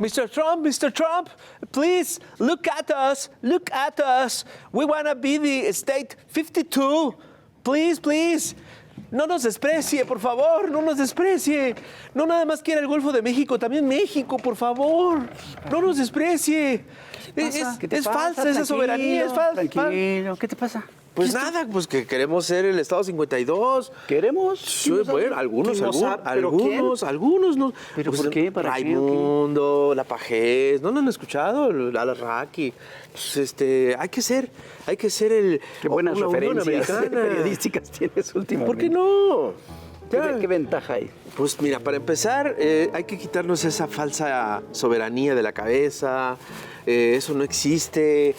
Mr. Trump, please look at us. We want to be the state 52. Please. No nos desprecie, por favor, no nos desprecie. No nada más quiere el Golfo de México, también México, por favor. No nos desprecie. Es falsa esa soberanía, es falsa. Tranquilo, ¿qué te pasa? Pues nada, pues que queremos ser el Estado 52. ¿Queremos? Sí, bueno, algunos no. ¿Pero pues, por qué? ¿Para Raimundo, La Pajés, ¿no han escuchado? Alarraqui. Pues hay que ser el... Qué buenas referencias periodísticas tienes últimamente. ¿Por qué no? ¿Qué ventaja hay? Pues mira, para empezar, hay que quitarnos esa falsa soberanía de la cabeza. Eso no existe.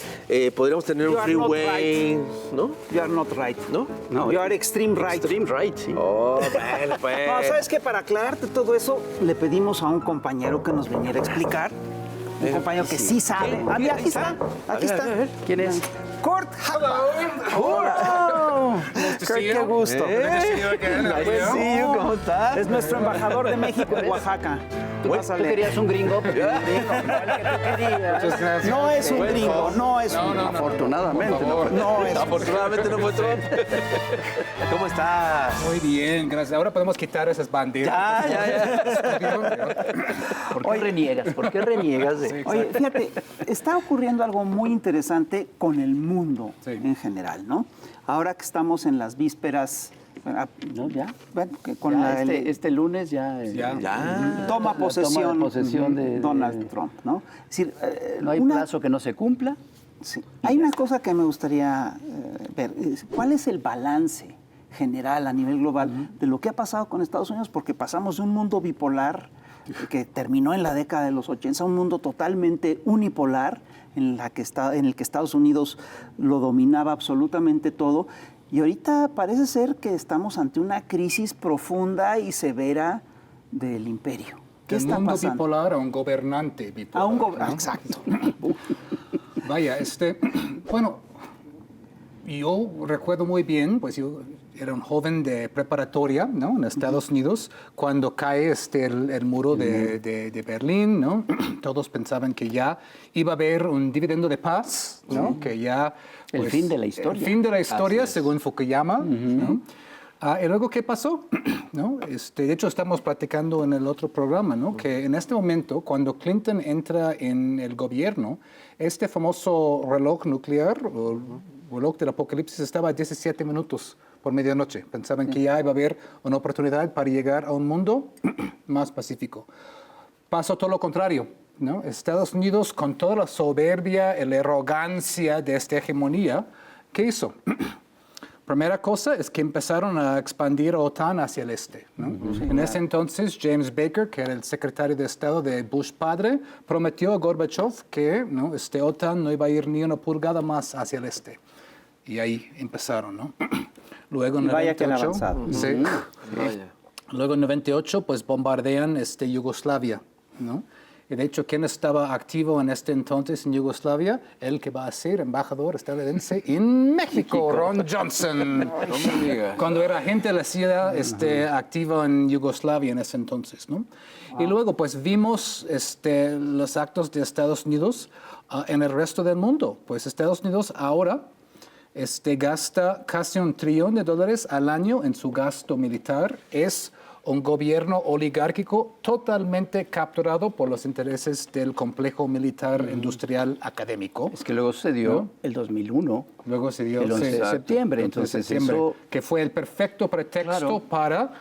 Podríamos tener un freeway, ¿no? You are not right. ¿No? No, you are extreme right. Extreme right, sí. Oh, bueno, pues. No, ¿sabes qué? Para aclararte todo eso, le pedimos a un compañero que nos viniera a explicar. Un compañero que sí sabe. Aquí está. Aquí está. ¿Quién es? Kurt Holla. Kurt, qué gusto. ¿Cómo estás? Es nuestro embajador de México en Oaxaca. Tú querías un gringo, pero el que tú querías. No es un gringo, no es un gringo. Afortunadamente. No es. Afortunadamente no fue Trump. ¿Cómo estás? Muy bien, gracias. Ahora podemos quitar esas banderas. Ya. ¿Por qué reniegas? ¿Por qué reniegas? Oye, fíjate, está ocurriendo algo muy interesante con el mundo Sí. en general, ¿no? Ahora que estamos en las vísperas, ¿No? ¿Ya? bueno, que con Ya, la este lunes ya... Ya. toma posesión, posesión de Donald Trump, ¿no? Es decir, No hay plazo que no se cumpla. Sí. Hay una cosa que me gustaría ver. ¿Cuál es el balance general a nivel global de lo que ha pasado con Estados Unidos? Porque pasamos de un mundo bipolar que terminó en la década de los 80 a un mundo totalmente unipolar en el que Estados Unidos lo dominaba absolutamente todo. Y ahorita parece ser que estamos ante una crisis profunda y severa del imperio. ¿Qué está mundo pasando? bipolar a un gobernante bipolar. ¿no? Exacto. Vaya, bueno, yo recuerdo muy bien, pues yo era un joven de preparatoria, ¿no? En Estados Unidos, cuando cae el muro de Berlín, ¿no? Todos pensaban que ya iba a haber un dividendo de paz, ¿no? Que ya... El fin de la historia. El fin de la historia, Así es. según Fukuyama, ¿no? Y luego, ¿qué pasó? ¿No? De hecho, estamos platicando en el otro programa, ¿no? Que en este momento, cuando Clinton entra en el gobierno, este famoso reloj nuclear, o reloj del apocalipsis, estaba a 17 minutos por medianoche. Pensaban que ya iba a haber una oportunidad para llegar a un mundo más pacífico. Pasó todo lo contrario, ¿no? Estados Unidos, con toda la soberbia y la arrogancia de esta hegemonía, ¿qué hizo? Primera cosa es que empezaron a expandir a OTAN hacia el este, ¿no? En ese entonces, James Baker, que era el secretario de Estado de Bush padre, prometió a Gorbachev que, ¿no? OTAN no iba a ir ni una pulgada más hacia el este. Y ahí empezaron, ¿no? Luego en Vaya que han 98, avanzado. sí. Vaya. Luego en 98, pues bombardean Yugoslavia, ¿no? Y de hecho, ¿quién estaba activo en este entonces en Yugoslavia? El que va a ser embajador estadounidense en México, Ron Johnson. No me digas. Cuando era agente de la CIA activo en Yugoslavia en ese entonces, ¿no? Y luego, pues, vimos los actos de Estados Unidos en el resto del mundo. Pues Estados Unidos ahora gasta casi $1 trillón al año en su gasto militar. Es un gobierno oligárquico totalmente capturado por los intereses del complejo militar industrial académico. Es que luego sucedió ¿no? el 2001. Luego se dio El 11 de septiembre. Entonces, eso... que fue el perfecto pretexto Claro. para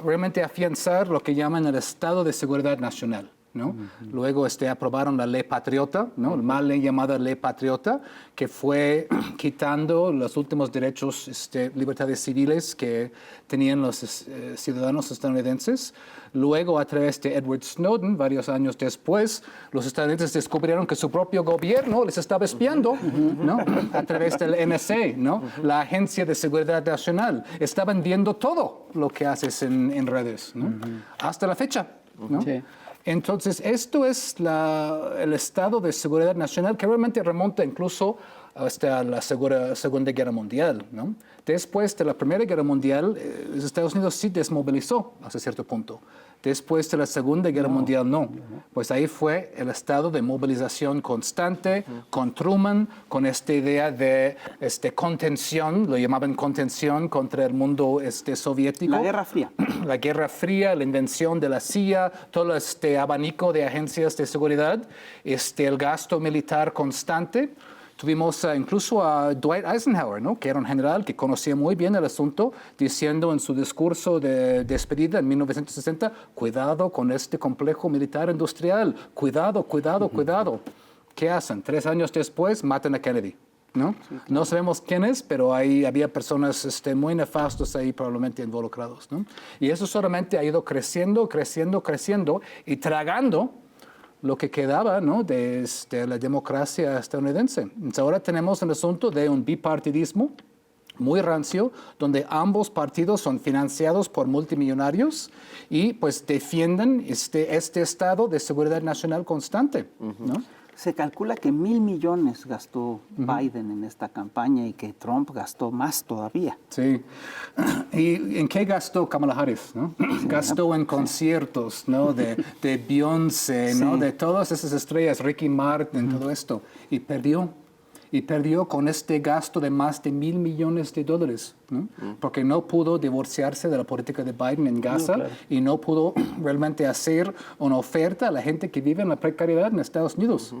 realmente afianzar lo que llaman el Estado de Seguridad Nacional, ¿no? Luego aprobaron la Ley Patriota, ¿no? La mal llamada Ley Patriota, que fue quitando los últimos derechos, libertades civiles que tenían los ciudadanos estadounidenses. Luego, a través de Edward Snowden, varios años después, los estadounidenses descubrieron que su propio gobierno les estaba espiando, ¿no? A través del NSA, ¿no? La Agencia de Seguridad Nacional. Estaban viendo todo lo que haces en redes, ¿no? Hasta la fecha, ¿no? Sí. Entonces, esto es el Estado de Seguridad Nacional que realmente remonta incluso hasta la Segunda Guerra Mundial, ¿no? Después de la Primera Guerra Mundial, Estados Unidos sí desmovilizó hasta cierto punto. Después de la Segunda Guerra Mundial, no. Pues ahí fue el estado de movilización constante, con Truman, con esta idea de contención, lo llamaban contención contra el mundo soviético. La Guerra Fría. La Guerra Fría, la invención de la CIA, todo este abanico de agencias de seguridad, el gasto militar constante. Tuvimos incluso a Dwight Eisenhower, ¿no? Que era un general que conocía muy bien el asunto, diciendo en su discurso de despedida en 1960, cuidado con este complejo militar industrial, cuidado, cuidado, cuidado. ¿Qué hacen? 3 años después matan a Kennedy, ¿no? Sí, claro. No sabemos quién es, pero ahí había personas muy nefastos ahí probablemente involucrados, ¿no? Y eso solamente ha ido creciendo, creciendo, creciendo y tragando lo que quedaba, ¿no? de la democracia estadounidense. Entonces, ahora tenemos el asunto de un bipartidismo muy rancio, donde ambos partidos son financiados por multimillonarios y pues defienden este estado de seguridad nacional constante, ¿no? Se calcula que 1,000 millones gastó Biden en esta campaña y que Trump gastó más todavía. Sí. ¿Y en qué gastó Kamala Harris? ¿No? Gastó en conciertos, ¿no? de Beyoncé, ¿no? De todas esas estrellas, Ricky Martin, todo esto. Y perdió. Y perdió con este gasto de más de $1,000 millones, ¿no? Porque no pudo divorciarse de la política de Biden en Gaza y no pudo realmente hacer una oferta a la gente que vive en la precariedad en Estados Unidos.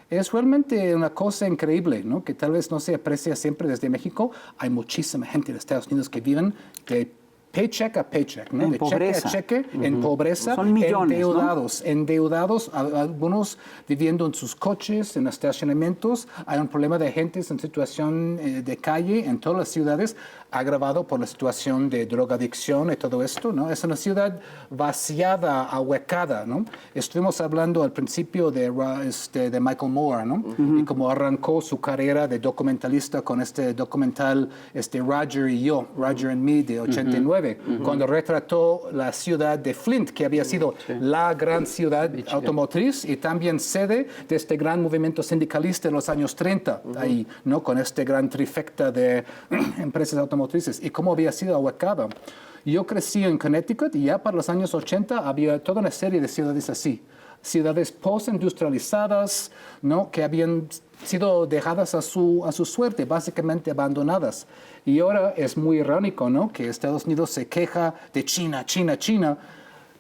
Es realmente una cosa increíble, ¿no? Que tal vez no se aprecia siempre desde México. Hay muchísima gente en Estados Unidos que viven de paycheck a paycheck, ¿no? En de pobreza. cheque a cheque, en pobreza, son millones, endeudados, ¿no? Endeudados, algunos viviendo en sus coches, en estacionamientos. Hay un problema de gente en situación de calle en todas las ciudades, agravado por la situación de drogadicción y todo esto, ¿no? Es una ciudad vaciada, ahuecada, ¿no? Estuvimos hablando al principio de Michael Moore, ¿no? Y cómo arrancó su carrera de documentalista con este documental Roger y yo, Roger and Me, de 89, cuando retrató la ciudad de Flint, que había sido la gran ciudad automotriz y también sede de este gran movimiento sindicalista en los años 30, ahí, ¿no? Con este gran trifecta de empresas automotrices y cómo había sido ahuecada. Yo crecí en Connecticut y ya para los años 80 había toda una serie de ciudades así, ciudades postindustrializadas, ¿no? Que habían sido dejadas a su suerte, básicamente abandonadas. Y ahora es muy irónico, ¿no? Que Estados Unidos se queja de China, China, China.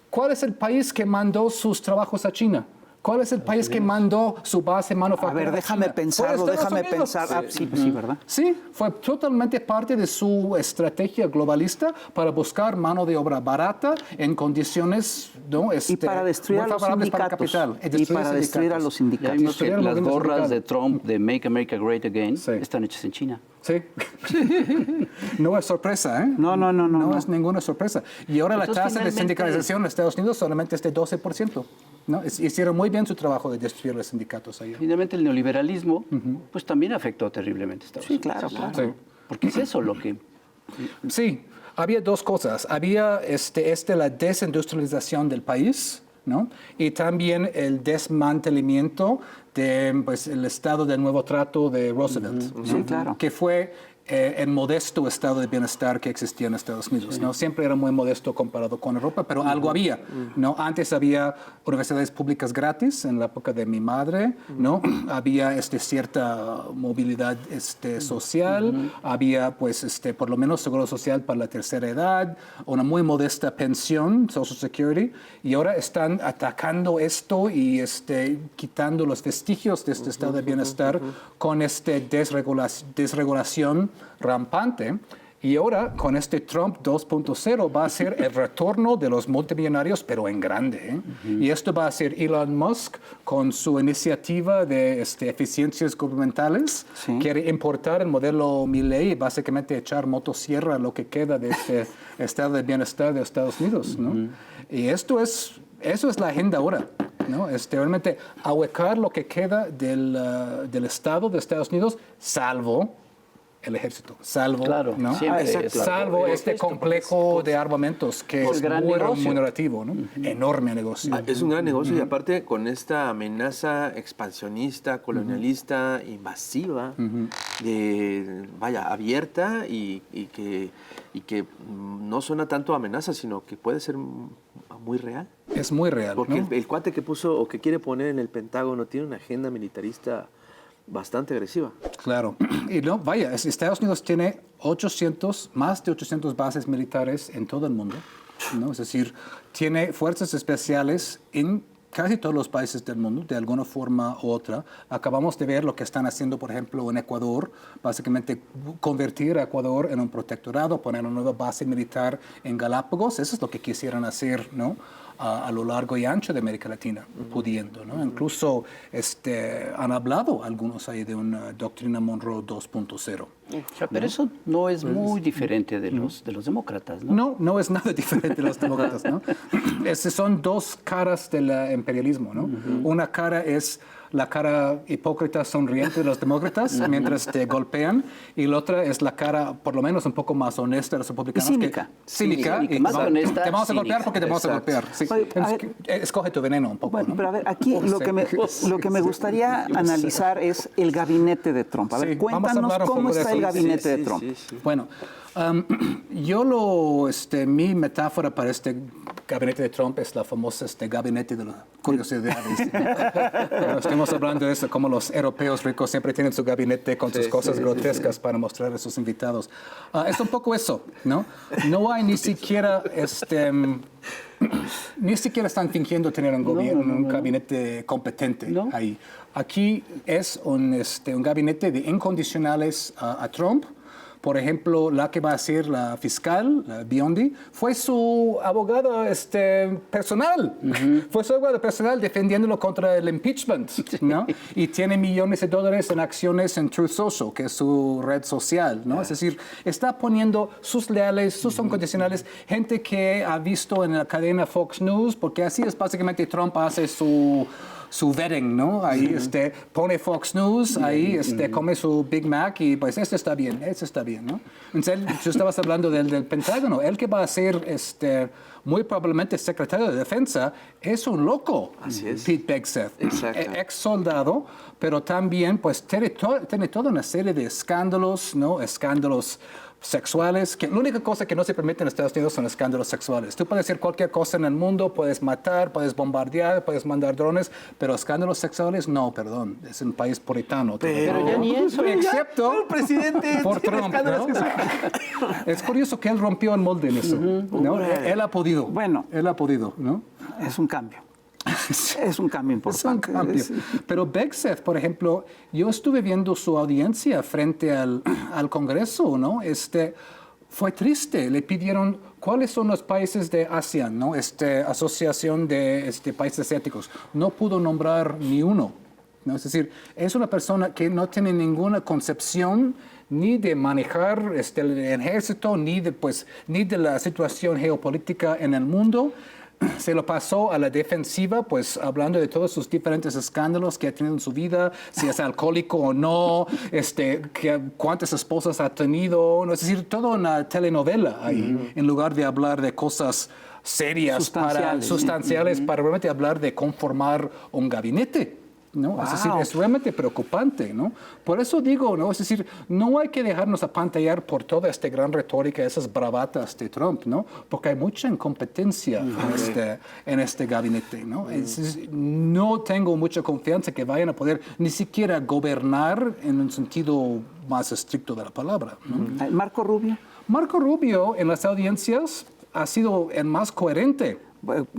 ¿Cuál es el país que mandó sus trabajos a China? ¿Cuál es el país que mandó su base manufacturera? A ver, déjame pensarlo, déjame pensar. Sí, sí, ¿verdad? Sí, fue totalmente parte de su estrategia globalista para buscar mano de obra barata en condiciones, ¿no? Y para destruir a los sindicatos. Y para destruir a los sindicatos. Ya vimos que las gorras de Trump de Make America Great Again están hechas en China. Sí. No es sorpresa, ¿eh? No. No es ninguna sorpresa. Y ahora la tasa de sindicalización en Estados Unidos solamente es de 12%. ¿No? Hicieron muy bien su trabajo de destruir los sindicatos ahí. Finalmente el neoliberalismo pues también afectó terriblemente a Estados Unidos. Sí, claro. Sí. Porque es eso lo que... Sí, había dos cosas. Había la desindustrialización del país, ¿no? Y también el desmantelamiento de, pues, el estado del nuevo trato de Roosevelt, ¿no? Sí, claro. Que fue el modesto estado de bienestar que existía en Estados Unidos, ¿no? Siempre era muy modesto comparado con Europa, pero algo había, ¿no? Antes había universidades públicas gratis en la época de mi madre, ¿no? Había cierta movilidad social, había pues por lo menos seguro social para la tercera edad, una muy modesta pensión, Social Security, y ahora están atacando esto y quitando los vestigios de este estado de bienestar con desregulación rampante. Y ahora, con Trump 2.0, va a ser el retorno de los multimillonarios, pero en grande, ¿eh? Y esto va a ser Elon Musk con su iniciativa de eficiencias gubernamentales. Sí. Quiere importar el modelo Milley y básicamente echar motosierra a lo que queda de este estado de bienestar de Estados Unidos, ¿no? Y eso es la agenda ahora, ¿no? Realmente ahuecar lo que queda del Estado de Estados Unidos, salvo el ejército, salvo, Claro, ¿no? siempre, claro. Salvo este complejo de armamentos que es gran muy negocio. remunerativo, ¿no? Enorme negocio. Es un gran negocio y aparte con esta amenaza expansionista, colonialista, invasiva, abierta y que no suena tanto a amenaza, sino que puede ser muy real. Es muy real, Porque ¿no? el cuate que puso o que quiere poner en el Pentágono tiene una agenda militarista bastante agresiva. Claro. Y no, vaya, Estados Unidos tiene más de 800 bases militares en todo el mundo, ¿no? Es decir, tiene fuerzas especiales en casi todos los países del mundo, de alguna forma u otra. Acabamos de ver lo que están haciendo, por ejemplo, en Ecuador, básicamente convertir a Ecuador en un protectorado, poner una nueva base militar en Galápagos. Eso es lo que quisieran hacer, ¿no? A lo largo y ancho de América Latina, pudiendo, ¿no? Incluso han hablado algunos ahí de una doctrina Monroe 2.0. Pero eso no es muy diferente de los demócratas, ¿no? No, no es nada diferente de los demócratas, ¿no? Son dos caras del imperialismo, ¿no? Una cara es la cara hipócrita sonriente de los demócratas mientras te golpean, y la otra es la cara, por lo menos un poco más honesta de los republicanos. Y cínica. Cínica. Cínica, más honesta, te vamos a golpear cínica. porque te vamos a golpear. Sí. Oye, a ver, Escoge tu veneno un poco, Bueno, ¿no? pero a ver, aquí lo que me gustaría analizar es el gabinete de Trump. A ver, Sí, vamos a cuéntanos hablar un cómo poco de está eso. el gabinete de Trump. Bueno, mi metáfora para este gabinete de Trump es la famosa gabinete de las curiosidades. Estamos hablando de eso, como los europeos ricos siempre tienen su gabinete con sus cosas grotescas para mostrar a sus invitados. Es un poco eso, ¿no? No hay ni siquiera ni siquiera están fingiendo tener un gobierno, un gabinete competente ahí. Aquí es un gabinete de incondicionales a Trump. Por ejemplo, la que va a ser la fiscal, la Biondi, fue su abogada personal. Fue su abogada personal defendiéndolo contra el impeachment, ¿no? Y tiene millones de dólares en acciones en Truth Social, que es su red social, ¿no? Es decir, está poniendo sus leales, sus incondicionales, gente que ha visto en la cadena Fox News, porque así es básicamente Trump hace su vetting, ¿no? Ahí pone Fox News, ahí come su Big Mac y pues está bien, ¿no? Entonces, tú estabas hablando del Pentágono. El que va a ser muy probablemente secretario de Defensa es un loco. Así es. Pete Bexeth. Exacto. Ex soldado, pero también pues tiene toda una serie de escándalos, ¿no? Escándalos sexuales, que la única cosa que no se permite en Estados Unidos son escándalos sexuales. Tú puedes hacer cualquier cosa en el mundo, puedes matar, puedes bombardear, puedes mandar drones, pero escándalos sexuales, no, perdón, es un país puritano. Pero ya ni eso. Excepto el presidente por tiene Trump, escándalos ¿no? Es curioso que él rompió el molde en eso, ¿no? Él ha podido. Bueno. Él ha podido, ¿no? Es un cambio. Es un cambio importante. Es un cambio. Pero Bexeth, por ejemplo, yo estuve viendo su audiencia frente al Congreso, ¿no? Fue triste. Le pidieron cuáles son los países de ASEAN, ¿no? Asociación de países asiáticos. No pudo nombrar ni uno, ¿no? Es decir, es una persona que no tiene ninguna concepción ni de manejar el ejército, ni de la situación geopolítica en el mundo. Se lo pasó a la defensiva, pues hablando de todos sus diferentes escándalos que ha tenido en su vida, si es alcohólico o no, cuántas esposas ha tenido, ¿no? Es decir, toda una telenovela ahí, en lugar de hablar de cosas serias, sustanciales, para realmente hablar de conformar un gabinete. ¿No? Wow. Es decir, es realmente preocupante, ¿no? Por eso digo, ¿no? Es decir, no hay que dejarnos apantallar por toda esta gran retórica, esas bravatas de Trump, ¿no? Porque hay mucha incompetencia en este gabinete, ¿no? No tengo mucha confianza que vayan a poder ni siquiera gobernar en un sentido más estricto de la palabra, ¿no? Marco Rubio. Marco Rubio en las audiencias ha sido el más coherente.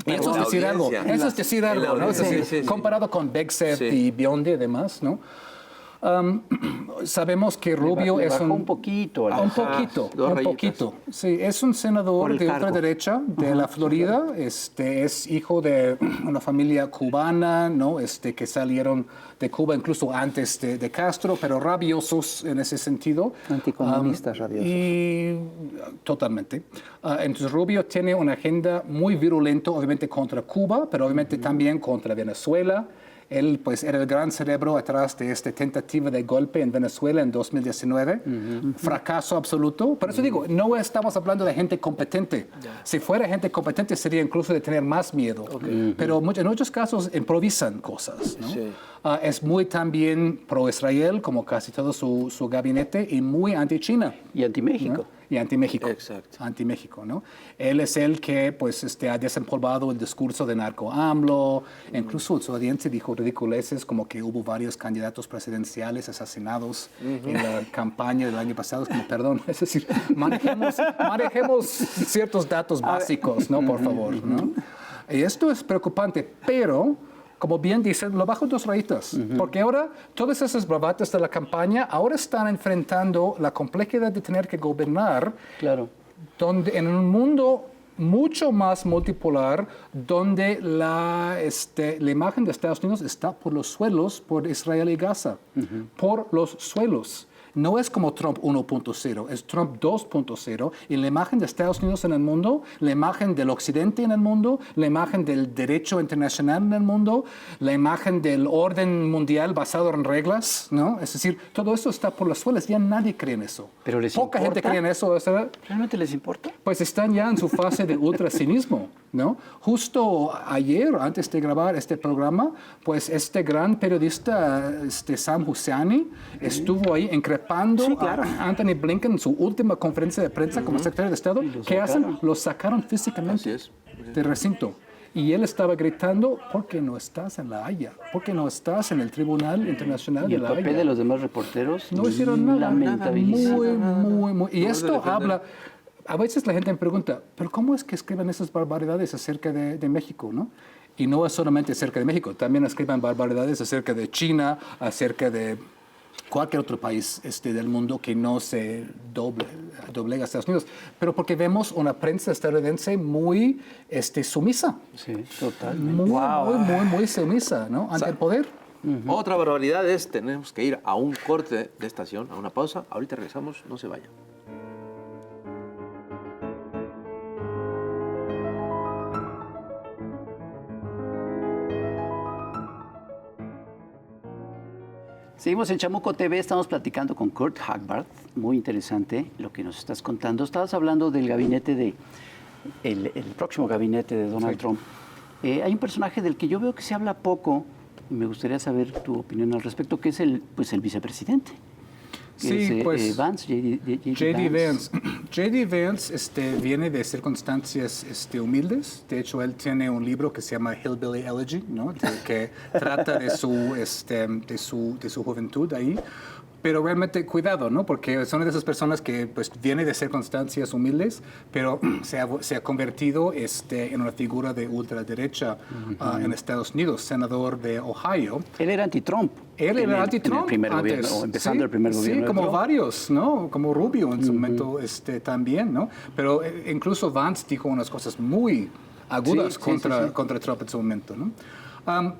Eso es decir algo, ¿no? Es decir, comparado con Bexeth y Biondi y demás, ¿no? Sabemos que Rubio es un poquito. Un poquito. Sí, es un senador de ultraderecha de la Florida. Es hijo de una familia cubana, ¿no? Que salieron de Cuba incluso antes de Castro, pero rabiosos en ese sentido. Anticomunistas rabiosos. Y totalmente. Entonces Rubio tiene una agenda muy virulenta, obviamente contra Cuba, pero obviamente también contra Venezuela Él pues era el gran cerebro atrás de esta tentativa de golpe en Venezuela en 2019. Fracaso absoluto. Por eso digo, no estamos hablando de gente competente. Si fuera gente competente sería incluso de tener más miedo. Pero en muchos casos improvisan cosas, ¿no? Sí. Es muy también pro-Israel, como casi todo su gabinete, y muy anti-China. Y anti-México. ¿No? Y anti-México. Exacto. Anti-México, ¿no? Él es el que, pues, ha desempolvado el discurso de narco-AMLO. Incluso su audiencia dijo ridiculeces como que hubo varios candidatos presidenciales asesinados en la campaña del año pasado. Es como, perdón, es decir, manejemos ciertos datos básicos, ¿no? Por favor, ¿no? Y esto es preocupante, pero... Como bien dicen, lo bajo 2 rayitas, porque ahora todas esas bravatas de la campaña ahora están enfrentando la complejidad de tener que gobernar donde, en un mundo mucho más multipolar, donde la imagen de Estados Unidos está por los suelos, por Israel y Gaza, por los suelos. No es como Trump 1.0, es Trump 2.0 y la imagen de Estados Unidos en el mundo, la imagen del occidente en el mundo, la imagen del derecho internacional en el mundo, la imagen del orden mundial basado en reglas, ¿no? Es decir, todo eso está por los suelos, ya nadie cree en eso. ¿Pero les Poca importa? gente cree en eso. ¿Realmente les importa? Pues están ya en su fase de ultracinismo, ¿no? Justo ayer, antes de grabar este programa, pues este gran periodista, Sam Husseini, estuvo ahí increpando a Anthony Blinken en su última conferencia de prensa como secretario de Estado. ¿Qué hacen? Lo sacaron físicamente del recinto. Y él estaba gritando, ¿por qué no estás en La Haya? ¿Por qué no estás en el Tribunal Internacional de La Haya? ¿Y el papel de los demás reporteros? No hicieron nada. Lamentabilísimo. Muy. Y esto habla... A veces la gente me pregunta, ¿pero cómo es que escriben esas barbaridades acerca de México, no? Y no es solamente acerca de México, también escriben barbaridades acerca de China, acerca de cualquier otro país del mundo que no se doblega a Estados Unidos. Pero porque vemos una prensa estadounidense muy sumisa. Sí, total. Muy sumisa, ¿no? Ante el poder. Otra barbaridad es, tenemos que ir a un corte de estación, a una pausa. Ahorita regresamos, no se vayan. Seguimos en Chamuco TV, estamos platicando con Kurt Hagbard, muy interesante lo que nos estás contando. Estabas hablando del gabinete el próximo gabinete de Donald Trump. Hay un personaje del que yo veo que se habla poco, y me gustaría saber tu opinión al respecto, que es el vicepresidente. Sí, pues Vance, J.D. Vance. J.D. Vance viene de circunstancias humildes. De hecho, él tiene un libro que se llama Hillbilly Elegy, ¿no? Que trata de su juventud ahí. Pero realmente cuidado, ¿no? Porque son de esas personas que pues, viene de circunstancias humildes, pero se ha convertido en una figura de ultraderecha en Estados Unidos, senador de Ohio. Él era anti-Trump. Él era anti-Trump en el primer gobierno, o empezando el primer gobierno. Sí, como varios, ¿no? Como Rubio en su momento también, ¿no? Pero incluso Vance dijo unas cosas muy agudas contra Trump en su momento, ¿no?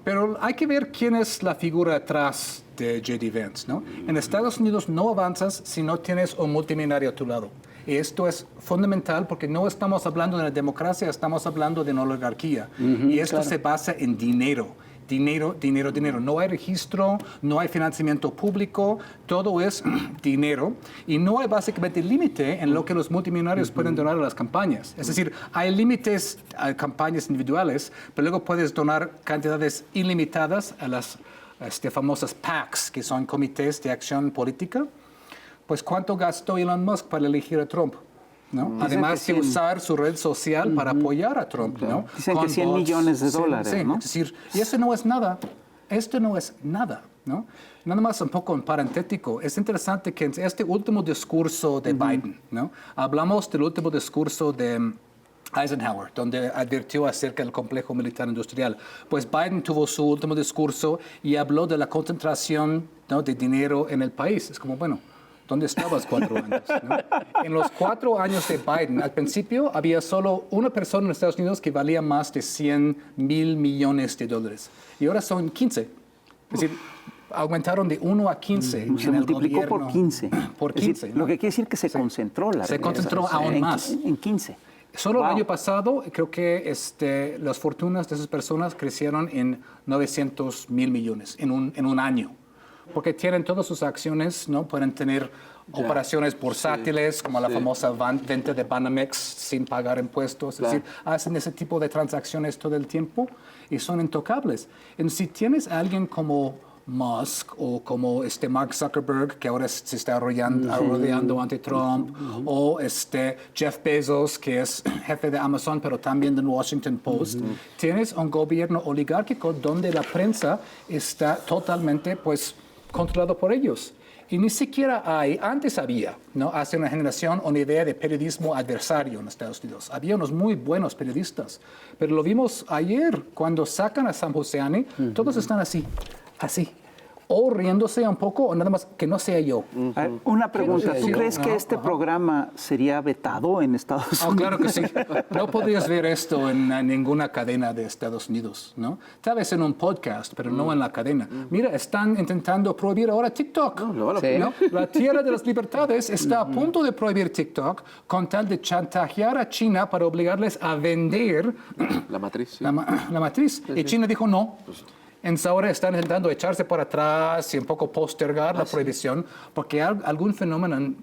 Pero hay que ver quién es la figura atrás de J.D. Vance, ¿no? En Estados Unidos no avanzas si no tienes un multimillonario a tu lado. Y esto es fundamental porque no estamos hablando de la democracia, estamos hablando de una oligarquía. Y esto se basa en dinero. Dinero. No hay registro, no hay financiamiento público, todo es dinero. Y no hay básicamente límite en lo que los multimillonarios pueden donar a las campañas. Es decir, hay límites a campañas individuales, pero luego puedes donar cantidades ilimitadas a las famosas PACs, que son comités de acción política. Pues, ¿cuánto gastó Elon Musk para elegir a Trump? ¿No? Además de usar su red social para apoyar a Trump, ¿no? Dicen que 100 millones de dólares, ¿no? Es decir, y eso no es nada. Esto no es nada, ¿no? Nada más un poco en parentético. Es interesante que en este último discurso de Biden, ¿no? Hablamos del último discurso de Eisenhower, donde advirtió acerca del complejo militar industrial. Pues Biden tuvo su último discurso y habló de la concentración, ¿no? de dinero en el país. Es como, bueno, ¿dónde estabas 4 años? ¿no? En los 4 años de Biden, al principio había solo una persona en Estados Unidos que valía más de 100,000 millones de dólares. Y ahora son 15. Es decir, aumentaron de 1 a 15. Se multiplicó por 15. Por 15. Decir, lo que quiere decir que se concentró la Se concentró aún más. En 15. Solo Wow. el año pasado, creo que las fortunas de esas personas crecieron en 900 mil millones en un año. Porque tienen todas sus acciones, ¿no? Pueden tener operaciones bursátiles, como la famosa venta de Banamex sin pagar impuestos. Es decir, hacen ese tipo de transacciones todo el tiempo y son intocables. Si tienes a alguien como Musk o como Mark Zuckerberg, que ahora se está rodeando ante Trump, o Jeff Bezos, que es jefe de Amazon, pero también del Washington Post. Tienes un gobierno oligárquico donde la prensa está totalmente, pues, controlado por ellos. Y ni siquiera antes había, ¿no? Hace una generación, una idea de periodismo adversario en Estados Unidos. Había unos muy buenos periodistas, pero lo vimos ayer, cuando sacan a Sam Husseini, todos están así, o riéndose un poco, o nada más que no sea yo. Una pregunta, ¿tú Sí, crees que ajá, este ajá. programa sería vetado en Estados Unidos? Claro que sí. No podrías ver esto en ninguna cadena de Estados Unidos, ¿no? Tal vez en un podcast, pero no en la cadena. Mira, están intentando prohibir ahora TikTok. No, lo van a Sí. ¿no? La Tierra de las Libertades está a punto de prohibir TikTok con tal de chantajear a China para obligarles a vender La matriz. Sí. la matriz. Y China dijo no. Entonces ahora están intentando echarse para atrás y un poco postergar la prohibición porque algún fenómeno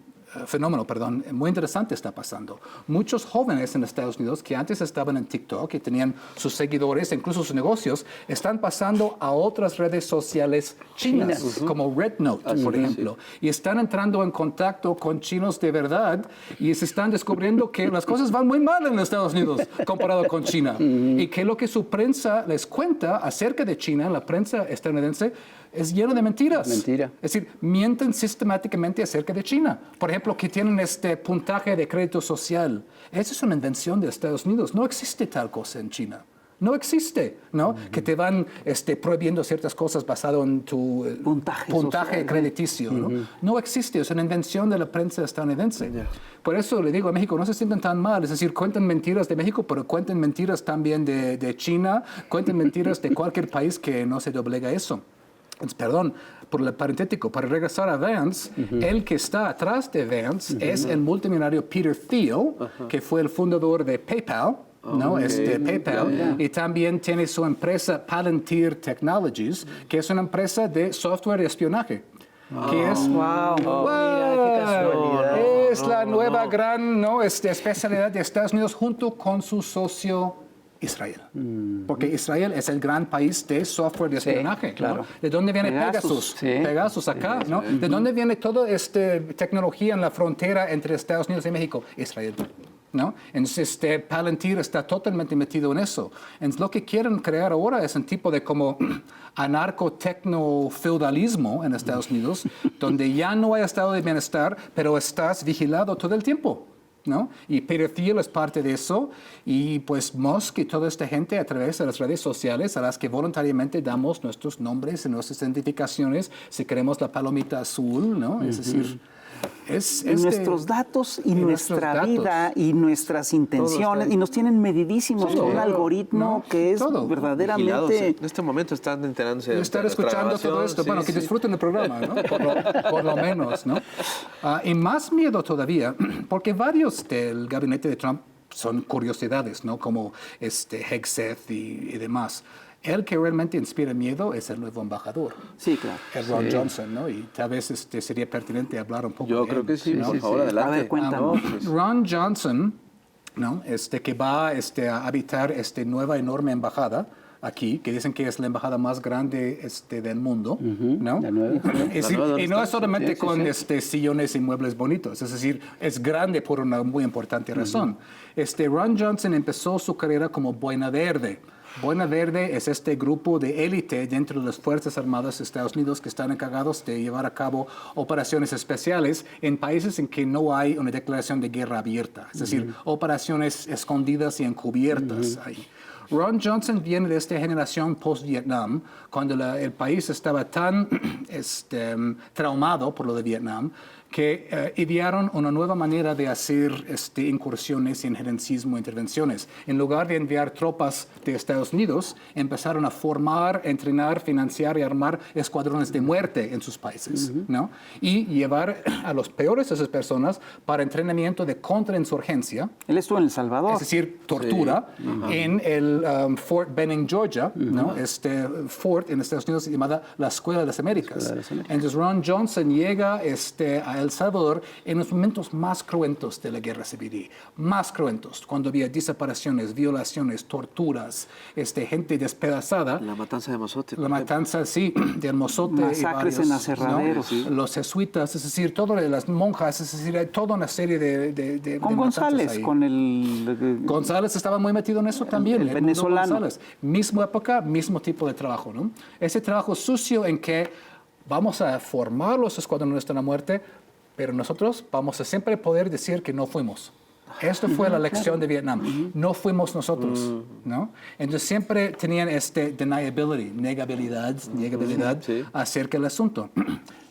muy interesante está pasando. Muchos jóvenes en Estados Unidos que antes estaban en TikTok y tenían sus seguidores, incluso sus negocios, están pasando a otras redes sociales chinas, como RedNote, por ejemplo, y están entrando en contacto con chinos de verdad y se están descubriendo que las cosas van muy mal en Estados Unidos comparado con China y que lo que su prensa les cuenta acerca de China, la prensa estadounidense, es lleno de mentiras. Mentira. Es decir, mienten sistemáticamente acerca de China. Por ejemplo, que tienen puntaje de crédito social. Esa es una invención de Estados Unidos. No existe tal cosa en China. No existe, ¿no? Que te van prohibiendo ciertas cosas basado en tu Puntaje social, crediticio, ¿no? No existe, es una invención de la prensa estadounidense. Por eso le digo a México, no se sientan tan mal, es decir, cuentan mentiras de México, pero cuenten mentiras también de China, cuenten mentiras de cualquier país que no se doblega a eso. Perdón, por el paréntesis, para regresar a Vance, el que está atrás de Vance es el multimillonario Peter Thiel, que fue el fundador de PayPal, ¿no? PayPal, y también tiene su empresa Palantir Technologies, que es una empresa de software de espionaje. Que es, Wow. Mira, qué casualidad. es la nueva gran especialidad de Estados Unidos junto con su socio Israel. Porque Israel es el gran país de software de espionaje. claro. ¿no? ¿De dónde viene Pegasus. Pegasus? Sí. Pegasus acá, ¿no? ¿De dónde viene toda esta tecnología en la frontera entre Estados Unidos y México? Israel. ¿No? Entonces, Palantir está totalmente metido en eso. Entonces, lo que quieren crear ahora es un tipo de como anarco-tecno-feudalismo en Estados Unidos, donde ya no hay estado de bienestar, pero estás vigilado todo el tiempo. ¿No? Y Peter Thiel es parte de eso, y pues Musk y toda esta gente a través de las redes sociales a las que voluntariamente damos nuestros nombres y nuestras identificaciones si queremos la palomita azul, ¿no? Es decir, nuestros datos y nuestra nuestros vida datos. y nuestras intenciones, y nos tienen medidísimos con un algoritmo que es todo. verdaderamente... En este momento están enterándose de estar nuestra escuchando todo grabación, esto. sí, Bueno, que sí. disfruten el programa, ¿no? Por lo menos, ¿no? Y más miedo todavía, porque varios del gabinete de Trump son curiosidades, ¿no? Como Hegseth y demás. El que realmente inspira miedo es el nuevo embajador, Sí, claro. el Ron Johnson, ¿no? Y tal vez sería pertinente hablar un poco Yo de creo él, que sí, ¿no? por favor, adelante. A ver, cuéntanos. No, pues, Ron Johnson, ¿no? Que va a habitar esta nueva enorme embajada aquí, que dicen que es la embajada más grande del mundo, ¿no? La nueva. Es La nueva, ¿dónde y no está? es solamente Sí, sí, con sí. sillones y muebles bonitos, es decir, es grande por una muy importante razón. Ron Johnson empezó su carrera como Boina Verde. Boina Verde es este grupo de élite dentro de las Fuerzas Armadas de Estados Unidos que están encargados de llevar a cabo operaciones especiales en países en que no hay una declaración de guerra abierta, es decir, operaciones escondidas y encubiertas ahí. Ron Johnson viene de esta generación post-Vietnam, cuando el país estaba tan traumado por lo de Vietnam, que idearon una nueva manera de hacer incursiones, injerencismo, intervenciones. En lugar de enviar tropas de Estados Unidos, empezaron a formar, entrenar, financiar y armar escuadrones de muerte en sus países, ¿no? Y llevar a los peores de esas personas para entrenamiento de contrainsurgencia. Él estuvo en El Salvador. Es decir, tortura, en el Fort Benning, Georgia, ¿no? Fort en Estados Unidos llamada la Escuela de las Américas. Entonces Ron Johnson llega a El Salvador en los momentos más cruentos de la guerra civil, más cruentos, cuando había desapariciones, violaciones, torturas, gente despedazada. La matanza de Mozote. La matanza, sí, de Mozote. Masacres en aserraderos. ¿no? Los jesuitas, es decir, todo de las monjas, es decir, hay toda una serie de con González, ahí. Con el... González estaba muy metido en eso también. El venezolano. González. Misma época, mismo tipo de trabajo, ¿no? Ese trabajo sucio en que vamos a formar los escuadrones de la muerte, pero nosotros vamos a siempre poder decir que no fuimos. Esto fue la lección de Vietnam. No fuimos nosotros, ¿no? Entonces siempre tenían deniability, negabilidad acerca del asunto.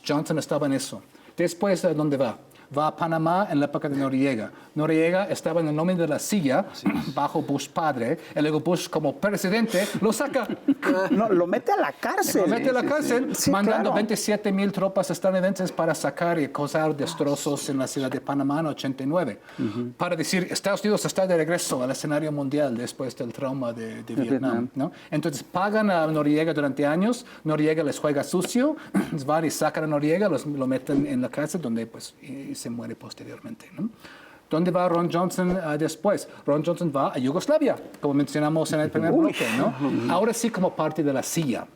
Johnson estaba en eso. Después, ¿a dónde va? Va a Panamá en la época de Noriega. Noriega estaba en el nombre de la silla bajo Bush padre. Y luego Bush, como presidente, lo saca. No, lo mete a la cárcel. Lo mete a la cárcel, mandando claro. 27,000 tropas estadounidenses para sacar y causar destrozos en la ciudad de Panamá en 89. Para decir, Estados Unidos está de regreso al escenario mundial después del trauma de Vietnam, ¿no? Entonces pagan a Noriega durante años. Noriega les juega sucio. Van y sacan a Noriega, lo meten en la cárcel donde pues, se muere posteriormente, ¿no? ¿Dónde va Ron Johnson después? Ron Johnson va a Yugoslavia, como mencionamos en el primer bloque, ¿no? Ahora sí como parte de la CIA.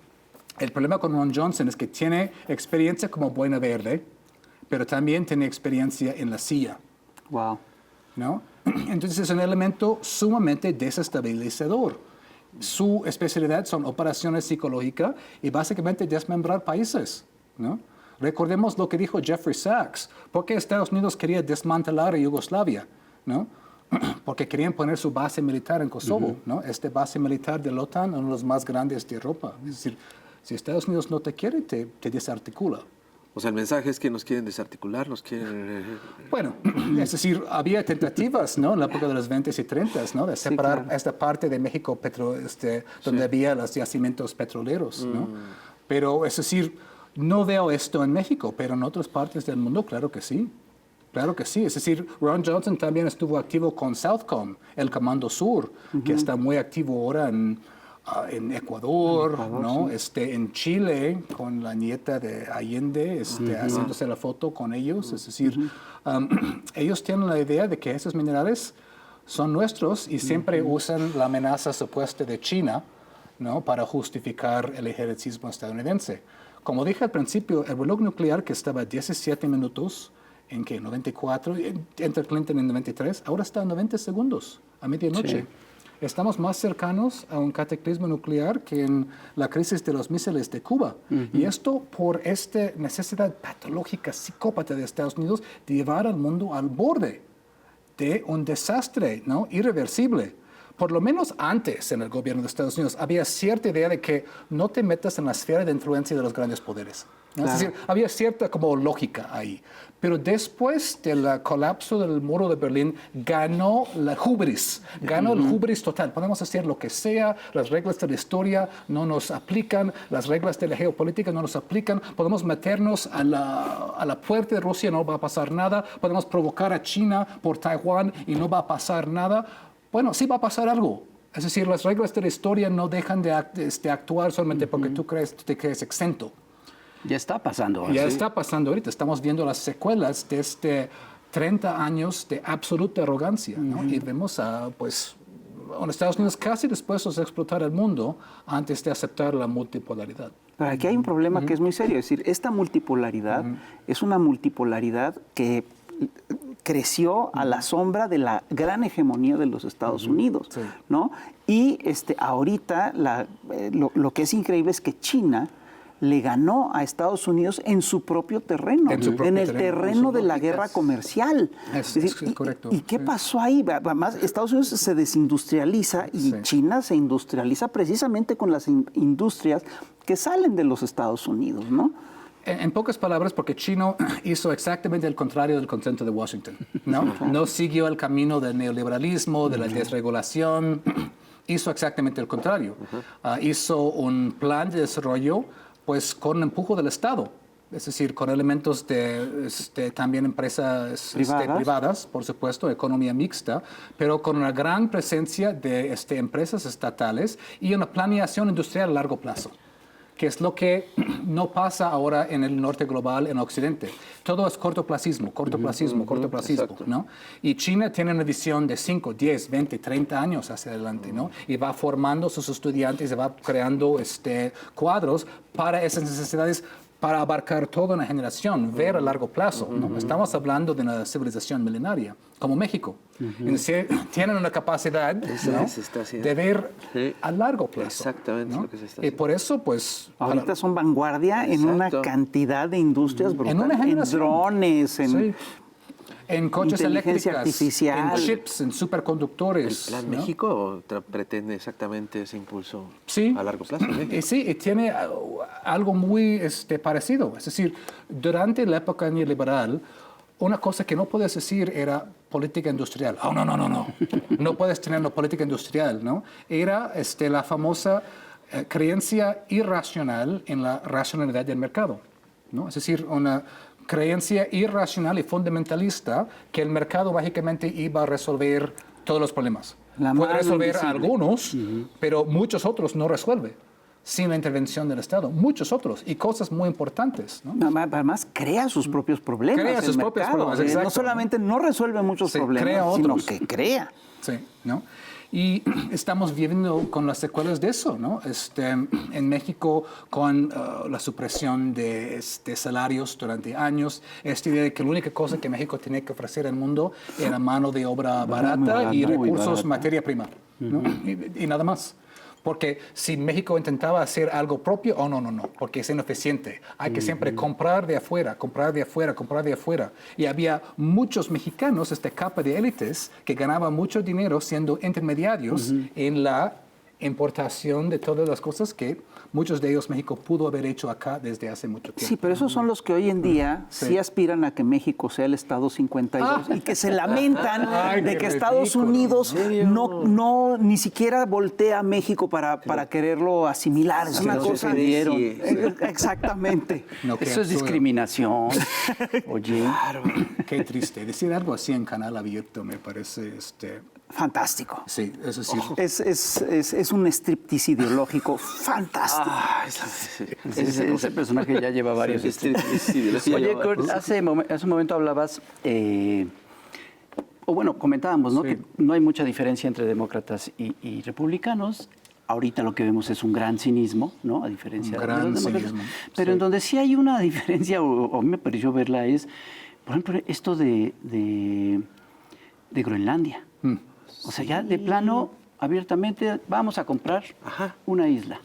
El problema con Ron Johnson es que tiene experiencia como Buena Verde, pero también tiene experiencia en la CIA. Wow. ¿No? Entonces es un elemento sumamente desestabilizador. Su especialidad son operaciones psicológicas y básicamente desmembrar países, ¿no? Recordemos lo que dijo Jeffrey Sachs. ¿Por qué Estados Unidos quería desmantelar a Yugoslavia? ¿No? Porque querían poner su base militar en Kosovo. ¿No? Base militar de la OTAN, uno de los más grandes de Europa. Es decir, si Estados Unidos no te quiere, te desarticula. O sea, el mensaje es que nos quieren desarticular, nos quieren... Bueno, es decir, había tentativas, ¿no? En la época de los 20s y 30s, ¿no? De separar esta parte de México donde había los yacimientos petroleros, ¿no? Pero, es decir, no veo esto en México, pero en otras partes del mundo, claro que sí. Claro que sí. Es decir, Ron Johnson también estuvo activo con Southcom, el Comando Sur, que está muy activo ahora en Ecuador, ¿no? Sí. En Chile, con la nieta de Allende, haciéndose la foto con ellos. Es decir, ellos tienen la idea de que esos minerales son nuestros y siempre usan la amenaza supuesta de China, ¿no? Para justificar el ejercicio estadounidense. Como dije al principio, el reloj nuclear que estaba 17 minutos en 94, entre Clinton en 93, ahora está a 90 segundos, a medianoche. Sí. Estamos más cercanos a un cataclismo nuclear que en la crisis de los misiles de Cuba. Y esto por esta necesidad patológica, psicópata de Estados Unidos de llevar al mundo al borde de un desastre, ¿no? Irreversible. Por lo menos antes en el gobierno de Estados Unidos había cierta idea de que no te metas en la esfera de influencia de los grandes poderes, ¿no? Claro. Es decir, había cierta como lógica ahí. Pero después del colapso del muro de Berlín, ganó la hubris, ganó el hubris total. Podemos hacer lo que sea, las reglas de la historia no nos aplican, las reglas de la geopolítica no nos aplican, podemos meternos a la puerta de Rusia, no va a pasar nada, podemos provocar a China por Taiwán y no va a pasar nada. Bueno, sí va a pasar algo. Es decir, las reglas de la historia no dejan de actuar solamente porque tú te crees exento. Ya está pasando. Ya está pasando ahorita. Estamos viendo las secuelas de 30 años de absoluta arrogancia, ¿no? Y vemos a Estados Unidos casi dispuestos a explotar el mundo antes de aceptar la multipolaridad. Pero aquí hay un problema que es muy serio. Es decir, esta multipolaridad es una multipolaridad que creció a la sombra de la gran hegemonía de los Estados Unidos, sí. ¿No? Y ahorita lo que es increíble es que China le ganó a Estados Unidos en su propio terreno, en el terreno de la guerra comercial. Es correcto. ¿Y qué pasó ahí? Además, Estados Unidos se desindustrializa y China se industrializa precisamente con las industrias que salen de los Estados Unidos, ¿no? En pocas palabras, porque China hizo exactamente el contrario del consenso de Washington, ¿no? No siguió el camino del neoliberalismo, de la desregulación, hizo exactamente el contrario. Hizo un plan de desarrollo pues con empuje del Estado, es decir, con elementos de también empresas privadas, por supuesto, economía mixta, pero con una gran presencia de empresas estatales y una planeación industrial a largo plazo, que es lo que no pasa ahora en el norte global, en Occidente. Todo es cortoplacismo, ¿no? Y China tiene una visión de 5, 10, 20, 30 años hacia adelante, ¿no? Y va formando sus estudiantes y va creando cuadros para esas necesidades, para abarcar toda una generación, ver a largo plazo, ¿no? Estamos hablando de una civilización milenaria, como México. Tienen una capacidad, ¿no?, de ver a largo plazo. Exactamente, ¿no? lo que se está Y por eso, pues... Ahorita son vanguardia en una cantidad de industrias brutales. En drones, en... En coches inteligencia eléctricas, artificial. en chips, en superconductores. ¿El Plan ¿no? México pretende exactamente ese impulso Sí. a largo plazo? Sí, y tiene algo muy parecido. Es decir, durante la época neoliberal, una cosa que no puedes decir era política industrial. Oh, no. No puedes tener una política industrial, ¿no? Era la famosa creencia irracional en la racionalidad del mercado, ¿no? Es decir, una creencia irracional y fundamentalista que el mercado mágicamente iba a resolver todos los problemas. Puede resolver algunos, pero muchos otros no resuelve sin la intervención del Estado. Muchos otros, y cosas muy importantes, ¿no? Además, crea sus propios problemas. Crea sus propios problemas, exacto. No solamente no resuelve muchos problemas, crea otros, sino que crea. Sí, ¿no? Y estamos viviendo con las secuelas de eso, ¿no? En México, con la supresión de salarios durante años, esta idea de que la única cosa que México tenía que ofrecer al mundo era mano de obra barata y recursos, materia prima, ¿no? Y nada más. Porque si México intentaba hacer algo propio, no, porque es ineficiente. Hay que siempre comprar de afuera. Y había muchos mexicanos, esta capa de élites, que ganaban mucho dinero siendo intermediarios en la importación de todas las cosas que muchos de ellos México pudo haber hecho acá desde hace mucho tiempo. Sí, pero esos son los que hoy en día sí aspiran a que México sea el Estado 52 y que se lamentan de que Estados Unidos no ni siquiera voltea a México para quererlo asimilar. Es una cosa... Exactamente. No, qué Eso es absurdo. discriminación. Oye. Claro. Qué triste. Decir algo así en canal abierto me parece... Fantástico. Sí, eso sí. Es un striptease ideológico fantástico. Ese personaje ya lleva varios. Oye, Kurt, hace un momento hablabas, comentábamos, ¿no? Que no hay mucha diferencia entre demócratas y republicanos. Ahorita lo que vemos es un gran cinismo, ¿no? A diferencia de los demócratas. Pero en donde sí hay una diferencia, o a mí me pareció verla, es, por ejemplo, esto de Groenlandia. O sea, ya de plano, abiertamente, vamos a comprar una isla.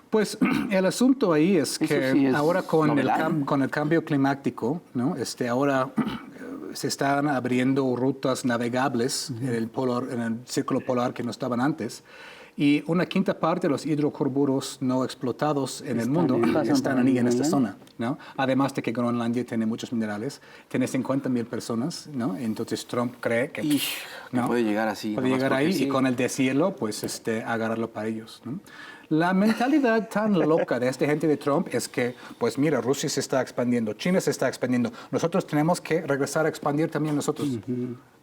Pues el asunto ahí es que sí es ahora con el cambio climático, ¿no? Ahora se están abriendo rutas navegables en el círculo polar que no estaban antes. Y una quinta parte de los hidrocarburos no explotados en el mundo están ahí en esta zona, ¿no? Además de que Groenlandia tiene muchos minerales, tiene 50,000 personas, ¿no? Entonces Trump cree que ¿no? puede llegar así. Puede llegar ahí y con el deshielo, pues agarrarlo para ellos, ¿no? La mentalidad tan loca de esta gente de Trump es que, pues mira, Rusia se está expandiendo, China se está expandiendo, nosotros tenemos que regresar a expandir también nosotros.